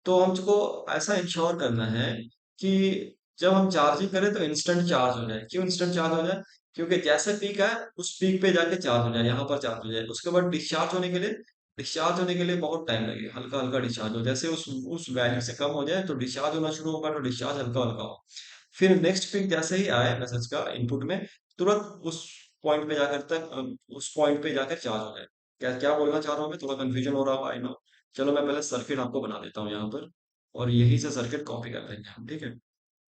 A: तो हमको ऐसा इंश्योर करना है कि जब हम चार्जिंग करें तो इंस्टेंट चार्ज हो जाए। क्यों इंस्टेंट चार्ज हो जाए? क्योंकि जैसे पीक है उस पीक पे जाके चार्ज हो जाए, यहाँ पर चार्ज हो जाए। उसके बाद डिस्चार्ज होने के लिए बहुत टाइम लगे, हल्का हल्का डिस्चार्ज हो, जैसे उस वैल्यू से कम हो जाए तो डिस्चार्ज होना शुरू होगा, तो डिस्चार्ज हल्का हल्का हो। फिर नेक्स्ट पिक जैसे ही आए मैसेज का इनपुट में, तुरंत उस पॉइंट पे जाकर उस पॉइंट पे जाकर चार्ज हो जाए। क्या क्या बोलना चाह रहा हूँ मैं, थोड़ा कंफ्यूजन हो रहा होगा, आई नो। चलो मैं पहले सर्किट आपको बना देता हूँ यहाँ पर, और यही से सर्किट कॉपी कर लेंगे हम, ठीक है।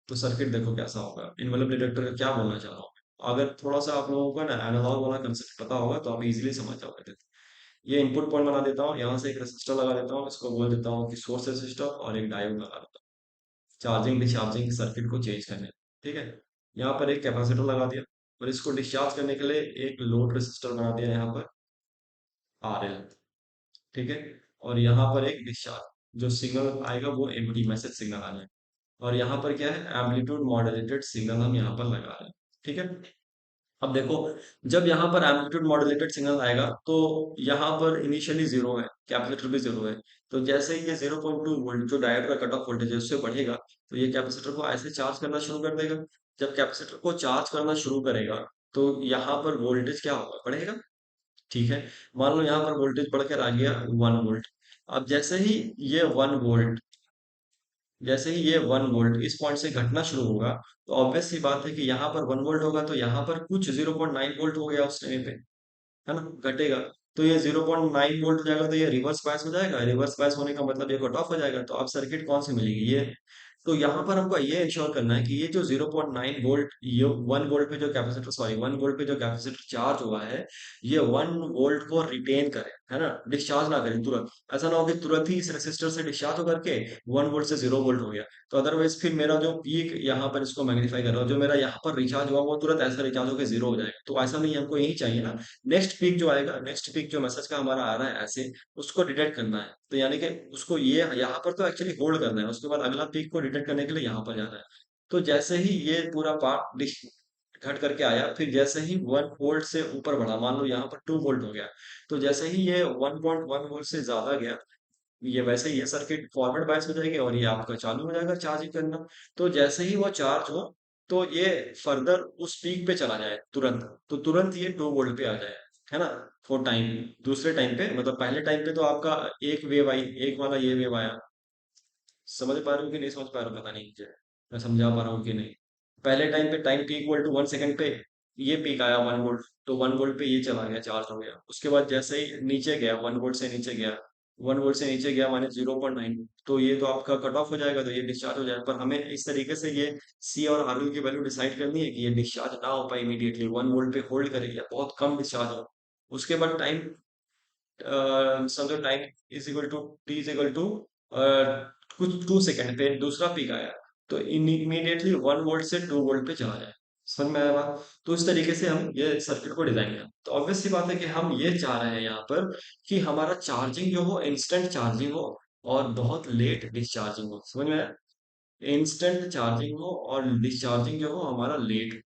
A: तो सर्किट देखो कैसा होगा, इन्वॉल्व डिटेक्टर का क्या बोलना चाह रहा हूँ मैं। अगर थोड़ा सा आप लोगों को ना एनालॉग वाला कंसेप्ट पता होगा तो आप इजीली समझ जाओगे। ये इनपुट पॉइंट बना देता हूँ, यहाँ से एक रेसिस्टर लगा देता हूँ, इसको बोल देता हूँ कि सोर्स रेसिस्टर, और एक डायोड लगा देता हूँ चार्जिंग डिस्चार्जिंग सर्किट को चेंज करने, ठीक है। यहाँ पर एक कैपेसिटर लगा दिया, और इसको डिस्चार्ज करने के लिए एक लोड रेसिस्टर बना दिया यहाँ पर, आर एल, ठीक है। और यहाँ पर एक डिस्चार्ज जो सिग्नल आएगा वो एमडी मैसेज सिग्नल आ जाए। और यहाँ पर क्या है, एम्पलीट्यूड मॉड्यूलेटेड सिग्नल हम यहाँ पर लगा रहे हैं, ठीक है। अब देखो, जब यहाँ पर एम्पलीट्यूड मॉड्यूलेटेड सिग्नल आएगा तो यहाँ पर इनिशियली जीरो है, कैपेसिटर भी जीरो है। तो जैसे ही ये 0.2 वोल्ट जो डायोड का कट ऑफ वोल्टेज है उससे बढ़ेगा, तो ये कैपेसिटर को ऐसे चार्ज करना शुरू कर देगा। जब कैपेसिटर को चार्ज करना शुरू करेगा तो यहाँ पर वोल्टेज क्या होगा, बढ़ेगा, ठीक है। मान लो यहाँ पर वोल्टेज बढ़कर आ गया 1 वोल्ट। अब जैसे ही ये 1 वोल्ट इस पॉइंट से घटना शुरू होगा, तो ऑब्वियस सी बात है कि यहाँ पर 1 वोल्ट होगा, तो यहाँ पर कुछ 0.9 वोल्ट हो गया उस टाइम पे, है ना, घटेगा। तो ये 0.9 वोल्ट हो जाएगा, तो ये रिवर्स बायस हो जाएगा। रिवर्स बायस होने का मतलब ये कट ऑफ हो जाएगा, तो अब सर्किट कौन सी मिलेगी, ये। तो यहाँ पर हमको ये इंश्योर करना है कि ये जो 0.9 वोल्ट, ये 1 वोल्ट पे जो कैपेसिटर, सॉरी 1 वोल्ट पे जो कैपेसिटर चार्ज हुआ है, ये 1 वोल्ट को रिटेन करे, है ना, डिस्चार्ज ना करे तुरंत। ऐसा ना हो कि तुरंत ही इस रेसिस्टर से डिस्चार्ज होकर के 1 वोल्ट से 0 वोल्ट हो गया। तो अदरवाइज फिर मेरा जो पीक यहाँ पर, इसको मैग्नीफाई कर रहा हूँ, जो मेरा यहाँ पर रिचार्ज हुआ वो तुरंत ऐसा रिचार्ज होकर जीरो हो जाएगा। तो ऐसा नहीं, हमको यही चाहिए ना। नेक्स्ट पीक जो आएगा, नेक्स्ट पीक जो मैसेज का हमारा आ रहा है ऐसे, उसको डिटेक्ट करना है। तो यानी कि उसको ये यहाँ पर तो एक्चुअली होल्ड करना है, उसके बाद अगला पीक को डिटेक्ट करने के लिए यहाँ पर जाना है। तो जैसे ही ये पूरा पार्ट डिश घट करके आया, फिर जैसे ही 1 वोल्ट से ऊपर बढ़ा, मान लो यहाँ पर 2 वोल्ट हो गया, तो जैसे ही ये 1.1 वोल्ट से ज्यादा गया, ये वैसे ही ये सर्किट फॉरवर्ड बायस हो जाएगी, और ये आपका चालू हो जाएगा चार्जिंग करना। तो जैसे ही वो चार्ज हो, तो ये फर्दर उस पीक पे चला जाए तुरंत, तो तुरंत ये 2 वोल्ट पे आ जाए, है ना। फॉर टाइम, दूसरे टाइम पे, मतलब पहले टाइम पे तो आपका एक वेव आई, एक वाला ये वेव आया। समझ पा रहे हो कि नहीं समझ पा रहे हो, पता नहीं मुझे मैं समझा पा रहा हूँ कि नहीं। पहले टाइम पे time P equal to 1 second पे ये पीक आया 1 वोल्ट, तो 1 वोल्ट पे ये चला गया, चार्ज हो गया। उसके बाद जैसे ही नीचे गया, 1 वोल्ट से नीचे गया, 1 वोल्ट से नीचे गया माने 0.9, तो ये तो आपका कट ऑफ हो जाएगा, तो ये डिस्चार्ज हो जाएगा। पर हमें इस तरीके से ये सी और आर की वैल्यू डिसाइड करनी है कि ये डिस्चार्ज ना हो पाए इमीडिएटली, 1 वोल्ट पे होल्ड करे या बहुत कम डिस्चार्ज हो। उसके बाद टाइम, समझो time is equal to, T is equal to कुछ 2 सेकंड पे दूसरा पीक आया, तो इमीडिएटली 1 वोल्ट से 2 वोल्ट पे चला जाए। समझ में आया बात? तो इस तरीके से हम ये सर्किट को डिजाइन किया। तो ऑब्वियस सी बात है कि हम ये चाह रहे हैं यहाँ पर कि हमारा चार्जिंग जो हो इंस्टेंट चार्जिंग हो, और बहुत लेट डिस्चार्जिंग हो। समझ में आया? इंस्टेंट चार्जिंग हो और डिस्चार्जिंग जो हो हमारा लेट।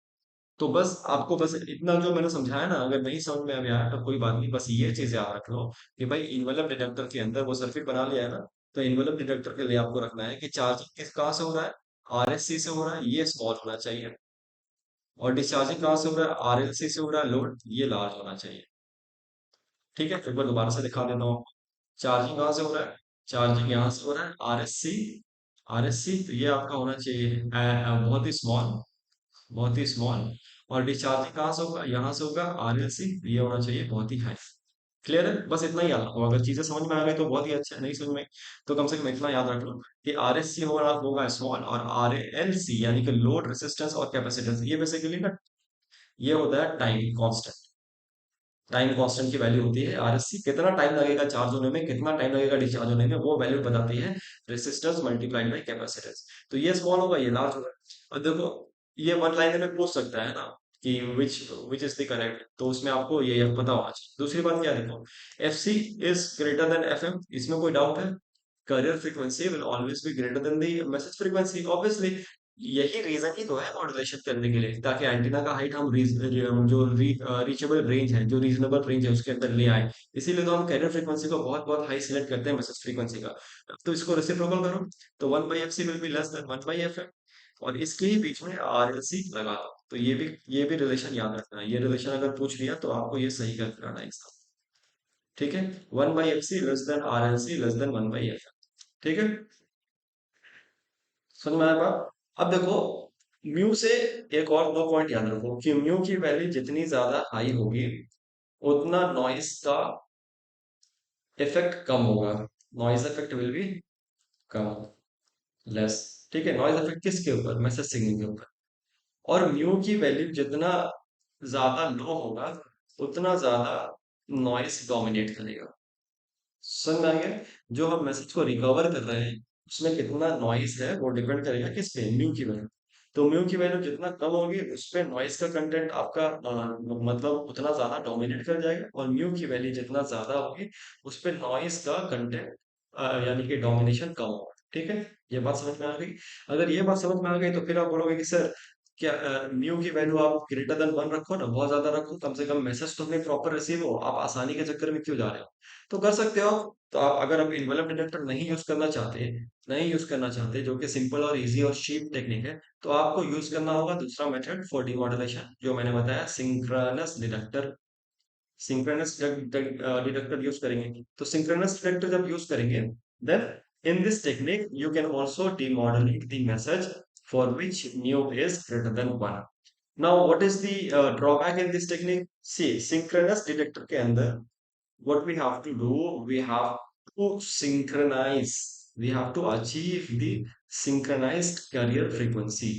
A: तो बस आपको बस इतना जो मैंने समझाया ना, अगर नहीं समझ में अभी आया तो कोई बात नहीं, बस ये चीज याद रख लो कि भाई इन्वेलप डिटेक्टर के अंदर वो सर्किट बना लिया है ना, तो इन्वेलप डिटेक्टर के लिए आपको रखना है कि चार्जिंग किस कहाँ से हो रहा है, आरएससी से हो रहा है, ये स्मॉल होना चाहिए। और डिस्चार्जिंग कहाँ से हो रहा है, आरएलसी से हो रहा है, लोड ये लार्ज होना चाहिए। ठीक है, एक बार दोबारा से दिखा देता हूँ। चार्जिंग कहाँ से हो रहा है, चार्जिंग यहाँ से हो रहा है, आरएससी। आरएससी तो ये आपका होना चाहिए बहुत ही स्मॉल, बहुत ही स्मॉल। और डिस्चार्जिंग कहाँ से होगा, यहाँ से होगा, आरएलसी ये होना चाहिए बहुत ही हाई। क्लियर है? बस इतना ही याद रखो, अगर चीजें समझ में आ गई तो बहुत ही अच्छा है, नहीं समझ में तो कम से कम इतना याद रख लो कि आरएससी होगा होगा स्मॉल, और आरएलसी यानी कि लोड रेसिस्टेंस और कैपेसिटेंस, ये बेसिकली ना ये होता है टाइम कांस्टेंट। टाइम कांस्टेंट की वैल्यू होती है आरएससी, कितना टाइम लगेगा चार्ज होने में, कितना टाइम लगेगा डिस्चार्ज होने में, वो वैल्यू बताती है रेसिस्टेंस मल्टीप्लाइड बाई कैपेसिटेंस। तो ये स्मॉल होगा, ये लार्ज होगा। और देखो ये वन लाइनर में पूछ सकता है ना कि विच इज द करेक्ट, तो उसमें आपको ये पता होना चाहिए। दूसरी बात क्या देखो, F C is greater than F M, इसमें कोई डाउट है? Carrier frequency will always be greater than the message frequency, obviously. यही रीजन ही तो है मॉड्यूलेशन करने के लिए, ताकि एंटीना का हाइट हम जो रीचेबल रेंज है, जो रीजनेबल रेंज है उसके अंदर ले आए। इसीलिए तो हम कैरियर फ्रीक्वेंसी को बहुत बहुत हाई सिलेक्ट करते हैं मैसेज फ्रीक्वेंसी का। तो इसको रेसिप्रोकल करो, तो one by F C will be less than one by F, और इसके ही बीच में आरएलसी लगा दो। तो ये भी रिलेशन याद रखना है। ये रिलेशन अगर पूछ लिया तो आपको ये सही करके आना है इसका। ठीक है, one by F C less than R L C less than one by F. ठीक है, समझ में आया बात? अब देखो, म्यू से एक और दो पॉइंट याद रखो कि म्यू की वैल्यू जितनी ज्यादा हाई होगी उतना नॉइस का इफेक्ट कम होगा। Noise effect will be come, less. ठीक है, नॉइस इफेक्ट किसके ऊपर? मैसेज सिग्नल के ऊपर। और म्यू की वैल्यू जितना ज्यादा लो होगा उतना ज्यादा नॉइस डोमिनेट करेगा। समझ में आ गया? जो हम मैसेज को रिकवर कर रहे हैं उसमें कितना नॉइस है वो डिपेंड करेगा किस पे? म्यू की वैल्यू। तो म्यू की वैल्यू जितना कम होगी उस पे नॉइस का कंटेंट आपका मतलब उतना ज्यादा डोमिनेट कर जाएगा, और म्यू की वैल्यू जितना ज्यादा होगी उस पे नॉइस का कंटेंट यानी कि डोमिनेशन कम होगा। ठीक है, ये बात समझ में आ गई? अगर ये बात समझ में आ गई तो फिर आप बोलोगे कि सर क्या म्यू की वैल्यू आप ग्रेटर देन वन रखो ना, बहुत ज्यादा रखो, कम से कम मैसेज तो हमें प्रॉपर रिसीव हो, आप आसानी के चक्कर में क्यों जा रहे हो? तो कर सकते हो आप। तो आप अगर आप इन्वेलप डिटेक्टर नहीं यूज करना चाहते, जो कि सिंपल और इजी और चीप टेक्निक है, तो आपको यूज करना होगा दूसरा मेथड फॉर डीमॉड्यूलेशन जो मैंने बताया, synchronous detector. Synchronous detector use करेंगे, तो सिंक्रोनस डिटेक्टर जब यूज करेंगे, then in this technique you can also demodulate the message for which mu is greater than one. Now what is the drawback in this technique? See, synchronous detector के अंदर what we have to do, we have to synchronize, we have to achieve the synchronized carrier frequency।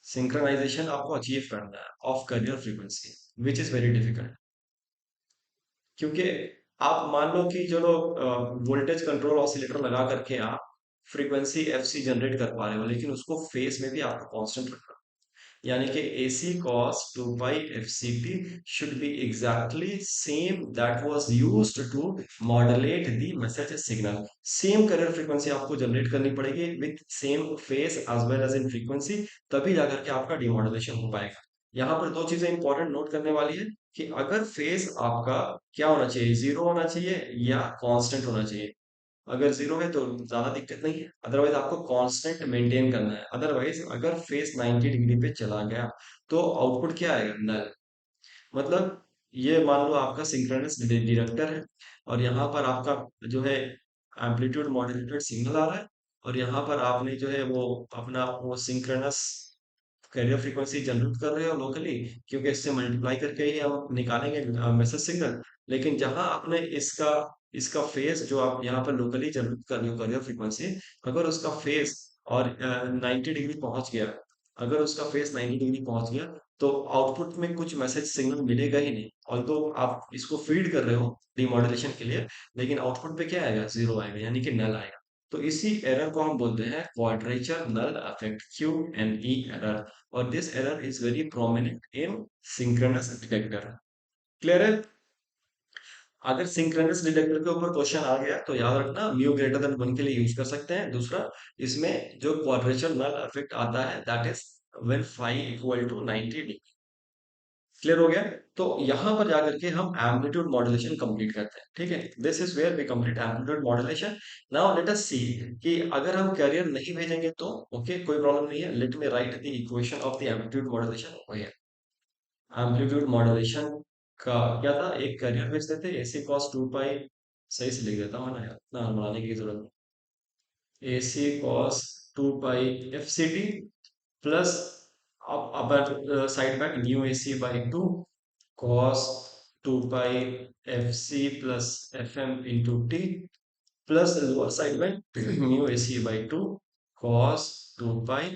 A: synchronization आपको achieve करना है of carrier frequency, which is very difficult। क्योंकि आप मान लो कि चलो वोल्टेज कंट्रोल ऑसिलेटर लगा करके आप फ्रीक्वेंसी एफ सी जनरेट कर पा रहे हो, लेकिन उसको फेस में भी आपको कांस्टेंट रखना, यानी कि AC cos 2 pi FCT should be exactly same that was used to modulate the message signal। Same correct frequency आपको जनरेट करनी पड़ेगी with same phase as well as in frequency, तभी जाकर के आपका डिमॉड्यूलेशन हो पाएगा। यहाँ पर दो चीजें इंपॉर्टेंट नोट करने वाली है कि अगर फेस आपका क्या होना चाहिए, जीरो होना चाहिए या कांस्टेंट होना चाहिए। अगर जीरो है तो ज्यादा दिक्कत नहीं है, अदरवाइज आपको कांस्टेंट मेंटेन करना है। अदरवाइज अगर फेस 90 डिग्री पे चला गया तो आउटपुट क्या आएगा? नल। मतलब ये मान लो आपका सिंक्रोनस डिटेक्टर है, और यहाँ पर आपका जो है एम्पलीट्यूड मॉड्यूलेटेड सिग्नल आ रहा है, और यहाँ पर आपने जो है वो अपना वो सिंक्रोनस कैरियर फ्रीक्वेंसी जनरेट कर रहे हो लोकली, क्योंकि इससे मल्टीप्लाई करके ही हम निकालेंगे मैसेज सिग्नल। लेकिन जहां आपने इसका इसका फेस जो आप यहाँ पर लोकली जनरेट कर रहे हो कैरियर फ्रीक्वेंसी, अगर उसका फेस और 90 डिग्री पहुंच गया, अगर उसका फेस 90 डिग्री पहुंच गया तो आउटपुट में कुछ मैसेज सिग्नल मिलेगा ही नहीं। ऑल्दो आप इसको फीड कर रहे हो डिमॉड्यूलेशन के लिए, लेकिन आउटपुट पे क्या आएगा? जीरो आएगा, यानी कि नल आएगा। तो इसी एरर को हम बोलते हैं क्वाड्रेचर नल इफेक्ट, QNE एरर। और this error is very prominent in synchronous detector. Clear है? अगर सिंक्रोनस डिटेक्टर के ऊपर क्वेश्चन आ गया तो याद रखना म्यू ग्रेटर देन वन के लिए यूज कर सकते हैं। दूसरा, इसमें जो क्वाड्रेचर नल इफेक्ट आता है that is when phi equal to 90 degree. Clear हो गया? तो यहां पर जाकर के हम एम्पलीट्यूड मॉड्यूलेशन कंप्लीट करते हैं। ठीक है, this is where we complete amplitude modulation. Now let us see कि अगर हम कैरियर नहीं भेजेंगे तो ओके, कोई प्रॉब्लम नहीं है। Let me right the equation of the amplitude modulation. Amplitude modulation का क्या था? एक कैरियर भेजते थे AC cos 2 पाई, सही से लिख देता हूँ ना यार, ना बनाने की जरूरत नहीं। AC cos 2 pi FCT plus, अब upper side back new AC by 2 cos 2 pi FC plus FM into T, plus lower side में mu AC by 2 cos 2 pi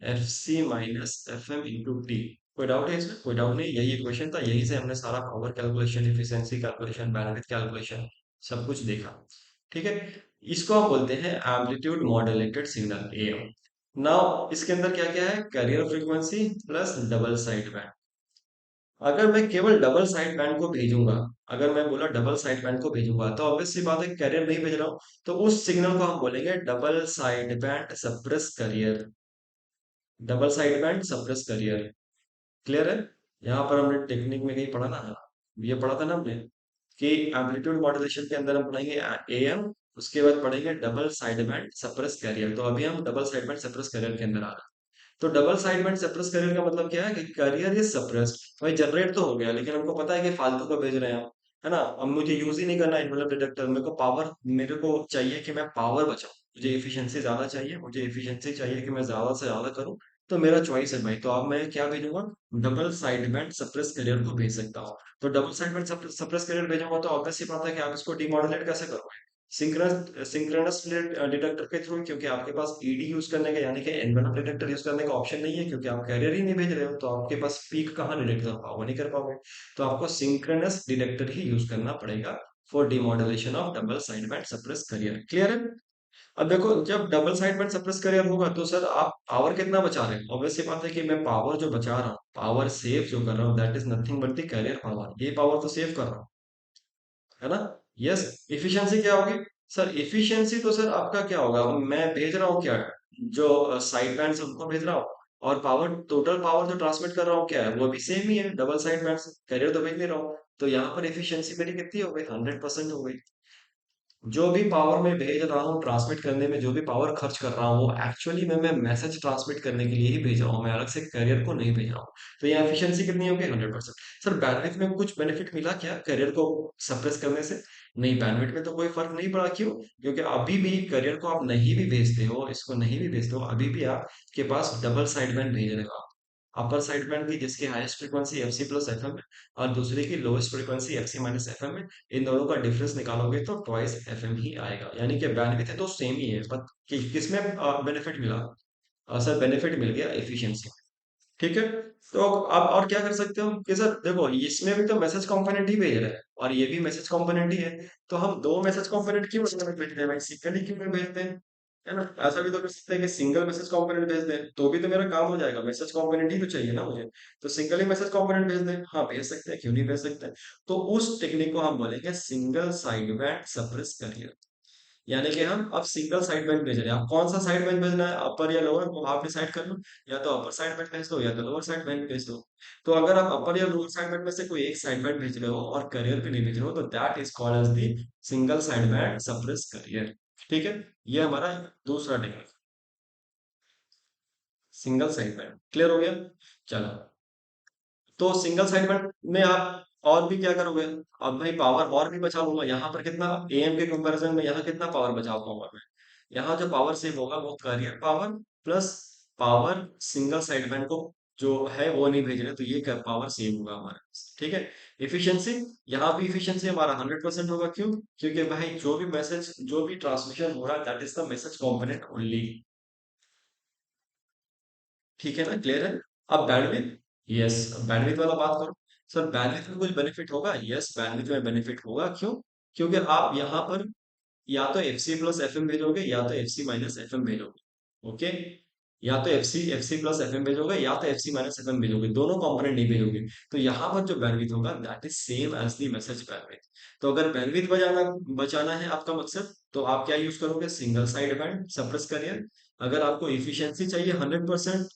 A: FC minus FM into T. कोई doubt है इसमें? कोई doubt नहीं, यही equation था, यही से हमने सारा power calculation, efficiency calculation, bandwidth calculation सब कुछ देखा। ठीक है, इसको हम बोलते हैं amplitude modulated signal AM। Now इसके अंदर क्या क्या है, carrier frequency plus double side band. अगर मैं केवल डबल साइड बैंड को भेजूंगा, अगर मैं बोला डबल साइड बैंड को भेजूंगा, तो ऑब्वियस सी बात है कैरियर नहीं भेज रहा हूं, तो उस सिग्नल को हम बोलेंगे double side band suppress carrier. Double side band suppress carrier. Clear है? यहाँ पर हमने टेक्निक में कहीं पढ़ा ना, हाँ, ये पढ़ा था ना हमने कि एम्पलीट्यूड मॉड्यूलेशन के अंदर हम पढ़ेंगे एएम, उसके बाद पढ़ेंगे double side band suppress carrier. तो अभी हम double side band suppress carrier के अंदर आ रहे हैं। तो double side band suppress carrier का मतलब क्या है कि करियर इज सप्रेस्ड, भाई जनरेट तो हो गया लेकिन हमको पता है कि फालतू का भेज रहे हैं हम, है ना। अब मुझे यूज ही नहीं करना इन्वर्टर डिटेक्टर, मेरे को पावर, मेरे को चाहिए कि मैं पावर बचाऊं, मुझे एफिशिएंसी ज्यादा चाहिए, मुझे एफिशिएंसी चाहिए कि मैं ज्यादा से ज्यादा करूं। तो मेरा चॉइस है भाई, तो अब मैं क्या भेजूंगा, double side band suppress career को भेज सकता हूँ। तो double side band suppress career भेजूंगा तो ऑब्वियस सी बात है कि आप इसको डिमॉड्यूलेट कैसे करोगे, सिंक्रोनस डिटेक्टर के थ्रू, क्योंकि आपके पास ईडी यूज करने का यानी कि एनवेलप डिटेक्टर यूज करने का ऑप्शन नहीं है, क्योंकि आप कैरियर ही नहीं भेज रहे हो, तो आपके पास पीक कहाँ डिटेक्ट कर पाओगे, नहीं कर पाओगे। तो आपको सिंक्रोनस डिटेक्टर ही यूज करना पड़ेगा for demodulation of double side band suppress career. Clear है? अब देखो, जब double side band suppress career होगा तो सर आप पावर कितना बचा रहे हैं, ऑब्वियस सी बात है कि मैं पावर जो बचा रहा हूँ, पावर सेव जो कर रहा हूँ, that is nothing but the carrier power, ये पावर तो सेव कर रहा हूँ, है ना। यस। इफिशियंसी क्या होगी, सर इफिशियंसी तो सर आपका क्या होगा, मैं भेज रहा हूँ क्या, जो साइड बैंड से उनको भेज रहा हूँ, और पावर, टोटल पावर जो ट्रांसमिट कर रहा हूँ क्या है, वो भी सेम ही है डबल साइड बैंड से, कैरियर तो भेज नहीं रहा हूँ। तो यहाँ पर इफिशियंसी मेरी कितनी हो गई, 100% हो गई। जो भी पावर मैं भेज रहा हूँ ट्रांसमिट करने में, जो भी पावर खर्च कर रहा हूँ, एक्चुअली में मैं मैसेज ट्रांसमिट करने के लिए ही भेज रहा हूँ, मैं अलग से कैरियर को नहीं भेज रहा हूँ। तो यहाँ एफिशिएंसी कितनी होगी, 100%। सर बैंडविड्थ में कुछ बेनिफिट मिला क्या कैरियर को सप्रेस करने से? नहीं, बैंडविड्थ में तो कोई फर्क नहीं पड़ा। क्यों? क्योंकि अभी भी करियर को आप नहीं भी भेजते हो, इसको नहीं भी भेजते हो, अभी भी आपके पास डबल साइड बैंड भेज रहे हो। अपर साइड बैंड की जिसकी highest frequency F C plus F M है, और दूसरे की lowest frequency F C minus F M है, इन दोनों का डिफरेंस निकालोगे तो ट्वाइस एफ एम ही आएगा, यानी कि बैंडविड्थ है तो सेम ही है, पर किसमें बेनिफिट मिला, सर बेनिफिट मिल गया एफिशिएंसी। ठीक है। तो आप और क्या कर सकते हो कि सर देखो, इसमें भी तो मैसेज कंपोनेंट ही भेज रहे हैं और ये भी मैसेज कंपोनेंट ही है, तो हम दो मैसेज कंपोनेंट क्यों नहीं भेज रहे हैं भाई, सिंगल ही क्यों नहीं भेजते हैं, है ना। ऐसा भी तो कर सकते हैं कि सिंगल मैसेज कंपोनेंट भेज दें, तो भी तो मेरा काम हो जाएगा, मैसेज कंपोनेंट ही तो चाहिए ना मुझे। तो सिंगल ही मैसेज कंपोनेंट भेज दें, हाँ भेज सकते हैं, क्यों नहीं भेज सकते हैं। तो उस टेक्निक को हम बोलेंगे single side band suppress career. यानी कि हम अब सिंगल साइड बेंच भेज रहे हैं, आप कौन सा साइड बेंच भेजना है, अपर या लोअर, वो आप डिसाइड कर लो। या तो अपर साइड बेंच भेज दो या तो लोअर साइड बेंच भेज दो। तो अगर आप अपर या लोअर साइड बेंच में से कोई एक साइड बेंच भेज रहे हो और करियर पे नहीं भेज रहे हो, तो that is called as the single side band suppress carrier. ठीक है, ये हमारा दूसरा technique, single side band. Clear हो गया? चलो, तो सिंगल सेगमेंट में आप और भी क्या करोगे, अब भाई पावर और भी बचा लूंगा, यहाँ पर कितना, एएम के कंपैरिजन में यहाँ कितना पावर बचा पाऊंगा मैं, यहाँ जो पावर सेव होगा वो career power plus power single segment को जो है वो नहीं भेज रहे, तो ये पावर सेव होगा हमारा। ठीक है। इफिशियंसी, यहाँ भी इफिशियंसी हमारा 100% होगा। क्यों? क्योंकि भाई जो भी मैसेज, जो भी ट्रांसमिशन हो रहा है, that is the message component only. ठीक है ना, क्लियर है? अब बैंडविड्थ, यस, बैंडविड्थ वाला बात करो। सर बैंडविड्थ में कुछ बेनिफिट होगा, यस बैंडविड्थ में बेनिफिट होगा। क्यों? क्योंकि आप यहाँ पर या तो F C plus F M भेजोगे या तो F C minus F M भेजोगे। ओके, या तो F C plus F M भेजोगे या तो F C minus F M भेजोगे, दोनों कंपोनेंट नहीं भेजोगे। तो यहाँ पर जो बैंडविड्थ होगा that is same as the message bandwidth. तो अगर बैंडविड्थ बचाना बचाना है आपका मकसद, तो आप क्या यूज करोगे, single side band suppress career. अगर आपको इफिशियंसी चाहिए 100%,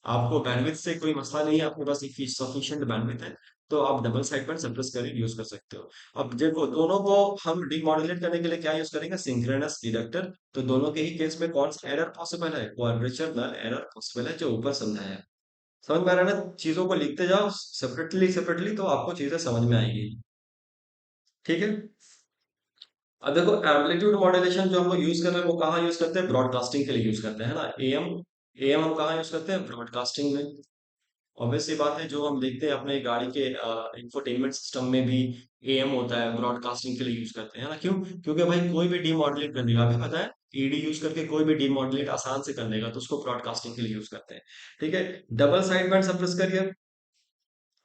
A: आपको बैंडविड्थ से कोई मसला नहीं है, आपके पास सफिशिएंट बैंडविड्थ है, तो आप double side band suppress career use कर सकते हो। अब देखो, दोनों को हम डीमॉड्यूलेट करने के लिए क्या यूज करेंगे, सिंक्रोनस डिडक्टर। तो दोनों के ही केस में कौन सा एरर पॉसिबल है, क्वाड्रेचर नल एरर पॉसिबल है, जो ऊपर समझाया है। समझ में आ रहा है ना, चीजों को लिखते जाओ सेपरेटली सेपरेटली, तो आपको चीजें समझ में आएंगी। ठीक है। अब देखो, एम्पलीट्यूड मॉड्यूलेशन जो हम लोग यूज कर रहे हैं वो कहाँ यूज करते हैं, ब्रॉडकास्टिंग के लिए यूज करते हैं, है ना। एएम, एएम हम कहाँ यूज करते हैं, ब्रॉडकास्टिंग में। ऑब्वियस सी बात है, जो हम देखते हैं अपने गाड़ी के इंफोटेनमेंट सिस्टम में भी एएम होता है, ब्रॉडकास्टिंग के लिए यूज करते हैं ना। क्यों? क्योंकि भाई कोई भी डीमॉड्यूलेट करने का, अभी पता है, ईडी यूज करके कोई भी डीमॉड्यूलेट आसान से कर लेगा, तो उसको ब्रॉडकास्टिंग के लिए यूज करते हैं। ठीक है। Double side band suppress carrier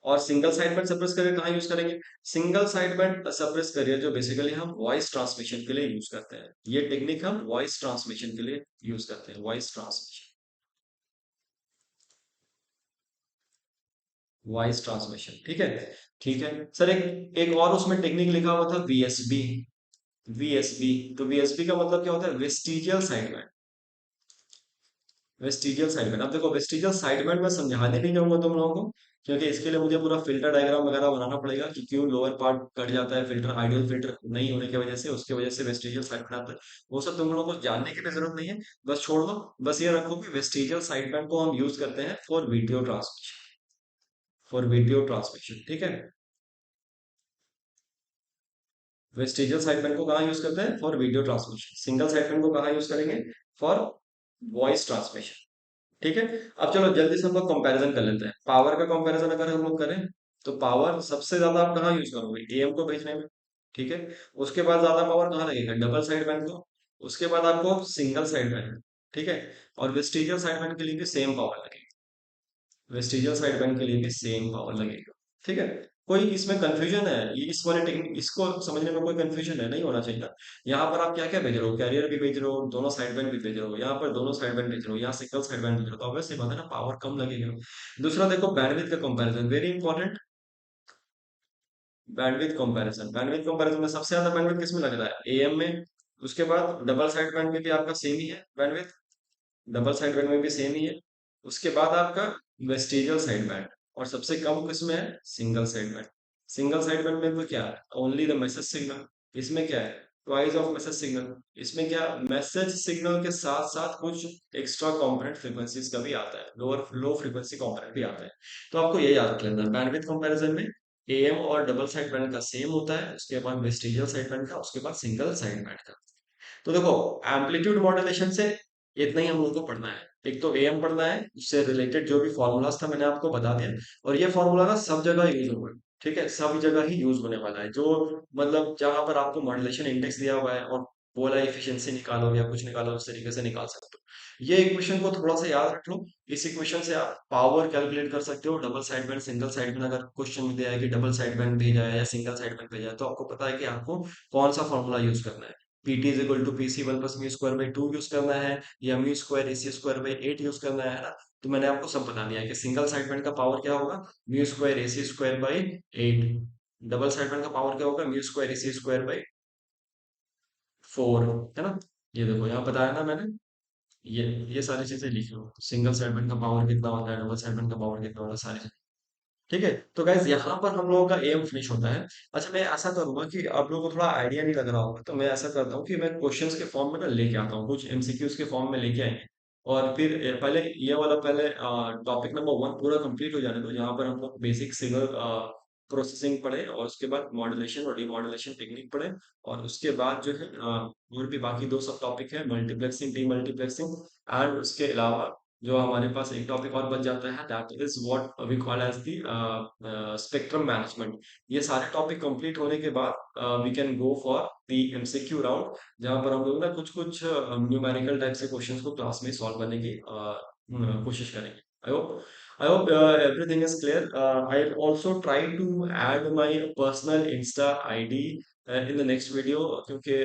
A: और single side band suppress carrier कहाँ यूज करेंगे, single side band suppress carrier जो बेसिकली हम वॉइस ट्रांसमिशन के लिए यूज करते हैं, ये टेक्निक हम वॉइस ट्रांसमिशन के लिए यूज करते हैं, वॉइस ट्रांसमिशन। वॉइस ट्रांसमिशन, ठीक है। ठीक है सर, एक एक और उसमें टेक्निक लिखा हुआ था, वीएसबी। वीएसबी, तो वीएसबी का मतलब क्या होता है? Vestigial sideband. वेस्टिजियल साइडबैंड, अब देखो वेस्टिजियल साइडबैंड मैं समझाने नहीं जाऊंगा तुम लोगों को, क्योंकि इसके लिए मुझे पूरा फिल्टर डायग्राम वगैरह बनाना पड़ेगा कि क्यों लोअर पार्ट कट जाता है, फिल्टर आइडियल फिल्टर नहीं होने की वजह से, उसके वजह से वेस्टिजियल साइडबैंड आता है। वो सब तुम लोगों को जानने की भी जरूरत नहीं है, बस छोड़ दो। बस ये रखो कि वेस्टिजियल साइडबैंड को हम यूज करते हैं for video transmission. For video transmission, ठीक है। वेस्टिजियल साइडबैंड को कहाँ यूज करते हैं? For video transmission. Single sideband को कहाँ यूज करेंगे? फॉर वॉइस ट्रांसमिशन, ठीक है। अब चलो जल्दी से हम लोग कंपैरिजन कर लेते हैं। पावर का कंपैरिजन अगर हम लोग करें, तो पावर सबसे ज्यादा आप कहाँ यूज करोगे? एएम को भेजने में, ठीक है। उसके बाद ज्यादा पावर कहाँ लगेगा? डबल साइड बैंड को। उसके बाद आपको सिंगल साइड बैंड, ठीक है। और वेस्टिजियल साइड बैंड के लिए भी सेम पावर लगेगी। वेस्टिजियल साइड बैंड के लिए भी सेम पावर लगेगा, ठीक है। कोई इसमें कंफ्यूजन है? ये इस वाले टेक्निक इसको समझने में कोई कंफ्यूजन है? नहीं होना चाहिए ना। यहाँ पर आप क्या क्या भेज रहे हो? कैरियर भी भेज रहे हो, दोनों साइड बैंड भी भेज रहे हो, यहाँ पर दोनों साइड बैंड भेज रहे हो, यहाँ सिंगल साइड बैंड भेज रहे हो, तो ऑब्वियसली बात है ना, पावर कम लगेगा। दूसरा देखो, बैंडविड्थ का comparison, very important. Bandwidth comparison में सबसे ज्यादा बैंडविड्थ किसमें लग रहा है? एएम में। उसके बाद डबल साइड बैंड में भी आपका सेम ही है बैंडविड्थ, डबल साइड बैंड में भी सेम ही है। उसके बाद आपका वेस्टिजियल साइड बैंड, और सबसे कम किसमें है? Single side band. Single side band में तो क्या है? Only the message signal. इसमें क्या है? Twice of message signal. इसमें क्या, मैसेज सिग्नल के साथ साथ कुछ एक्स्ट्रा कॉम्पोनेंट फ्रीक्वेंसीज का भी आता है, लोअर लो फ्रीक्वेंसी कॉम्पोनेंट भी आता है। तो आपको ये याद रख लेना है, बैंडविड्थ कंपैरिजन में एएम और डबल साइड बैंड का सेम होता है, उसके बाद वेस्टिजियल साइड बैंड का, उसके बाद सिंगल साइड बैंड का। तो देखो, एम्पलीट्यूड मॉड्यूलेशन से इतना ही हम लोगों को पढ़ना है। एक तो एएम पढ़ना है, उससे रिलेटेड जो भी फॉर्मूलाज था मैंने आपको बता दिया। और ये फॉर्मूला ना सब जगह यूज होगा, ठीक है, सब जगह ही यूज होने वाला है। जो मतलब जहां पर आपको मॉड्यूलेशन इंडेक्स दिया हुआ है और बोला एफिशिएंसी निकालो या कुछ निकालो, उस तरीके से निकाल सकते हो। ये इक्वेशन को थोड़ा सा याद रख लो। इस इक्वेशन से आप पावर कैलकुलेट कर सकते हो, double side band single side band. अगर क्वेश्चन में दिया है कि डबल साइड बैंड भेजा है या सिंगल साइड बैंड भेजा है, तो आपको पता है कि आपको कौन सा फॉर्मूला यूज करना है। P T is equal to P C one plus mu square by two use करना है, या mu square A C square by eight use करना है ना। तो मैंने आपको सब बता दिया है कि सिंगल साइड बैंड का पावर क्या होगा, mu square A C square by eight. Double side band का पावर क्या होगा, mu square A C square by four, है ना। ये देखो यहाँ बताया ना मैंने, ये सारी चीजें लिख लो। सिंगल साइड बैंड का पावर कितना होता है, डबल साइड बैंड का पावर कितना होता है, सारी चीजें, ठीक है। तो गाइज यहाँ पर हम लोगों का एम फिनिश होता है। अच्छा, मैं ऐसा करूंगा कि आप लोगों को थोड़ा आइडिया नहीं लग रहा होगा, तो मैं ऐसा करता हूँ कि मैं क्वेश्चंस के फॉर्म में ना लेके आता हूँ, कुछ एमसीक्यूज के फॉर्म में लेके आएंगे। और फिर पहले ये वाला, पहले टॉपिक नंबर वन पूरा कंप्लीट हो जाने दो, जहाँ पर हम लोग बेसिक सिग्नल प्रोसेसिंग पढ़े, और उसके बाद मॉड्यूलेशन और डिमॉड्यूलेशन टेक्निक पढ़े। और उसके बाद जो है और भी बाकी दो सब टॉपिक है, मल्टीप्लेक्सिंग डीमल्टीप्लेक्सिंग। एंड उसके अलावा जो हमारे पास एक टॉपिक और बच जाता है, that is what we call as the spectrum management. ये सारे टॉपिक कंप्लीट होने के बाद we can go for the MCQ round, जहां पर हम लोग ना कुछ कुछ न्यूमेरिकल टाइप से क्वेश्चंस को क्लास में सॉल्व करने की कोशिश करेंगे। I hope everything is clear. I'll also try to add my personal Insta ID in the next video, क्योंकि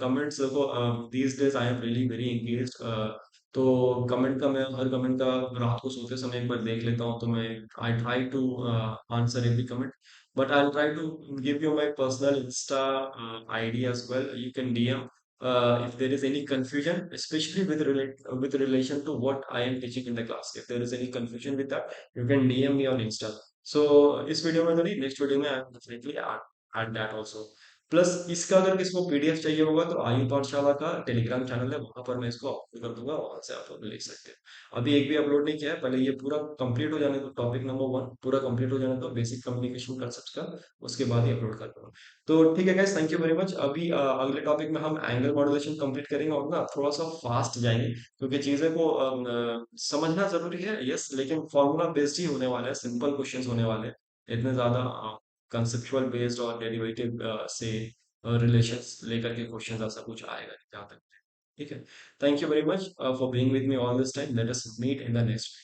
A: comments देखो, these days I am really very engaged. तो कमेंट का, मैं हर कमेंट का रात को सोते समय एक बार देख लेता हूँ, तो मैं I try to answer every comment. But I try to give you my personal insta ID as well, you can DM if there is any confusion, especially with relation to what I am teaching in the class. If there is any confusion with that, you can DM me on Insta. So इस video में तो नहीं, next video में I will definitely add that also. Plus इसका अगर किसी को PDF चाहिए होगा, तो आयु पाठशाला का टेलीग्राम चैनल है, वहां पर मैं इसको अपलोड कर दूंगा, वहां से आप लोग ले सकते हैं। अभी एक भी अपलोड नहीं किया है, पहले ये पूरा कंप्लीट हो जाने दो, टॉपिक नंबर वन पूरा कंप्लीट हो जाने दो, बेसिक कम्युनिकेशन कंसेप्ट का। उसके बाद ही अपलोड कर दूंगा। तो ठीक है guys, thank you very much. अभी अगले टॉपिक में हम एंगल मॉड्यूलेशन कंप्लीट करेंगे, और ना थोड़ा सा फास्ट जाएंगे, क्योंकि चीजें को समझना जरूरी है, यस, लेकिन फॉर्मूला बेस्ड ही होने वाला है, सिंपल क्वेश्चंस होने वाले हैं। इतने ज्यादा कंसेप्चुअल बेस्ड और डेरिवेटिव से रिलेशंस लेकर के क्वेश्चंस ऐसा कुछ आएगा नहीं, जहाँ तक। ठीक है, thank you very much for being with me all this time. Let us meet in the next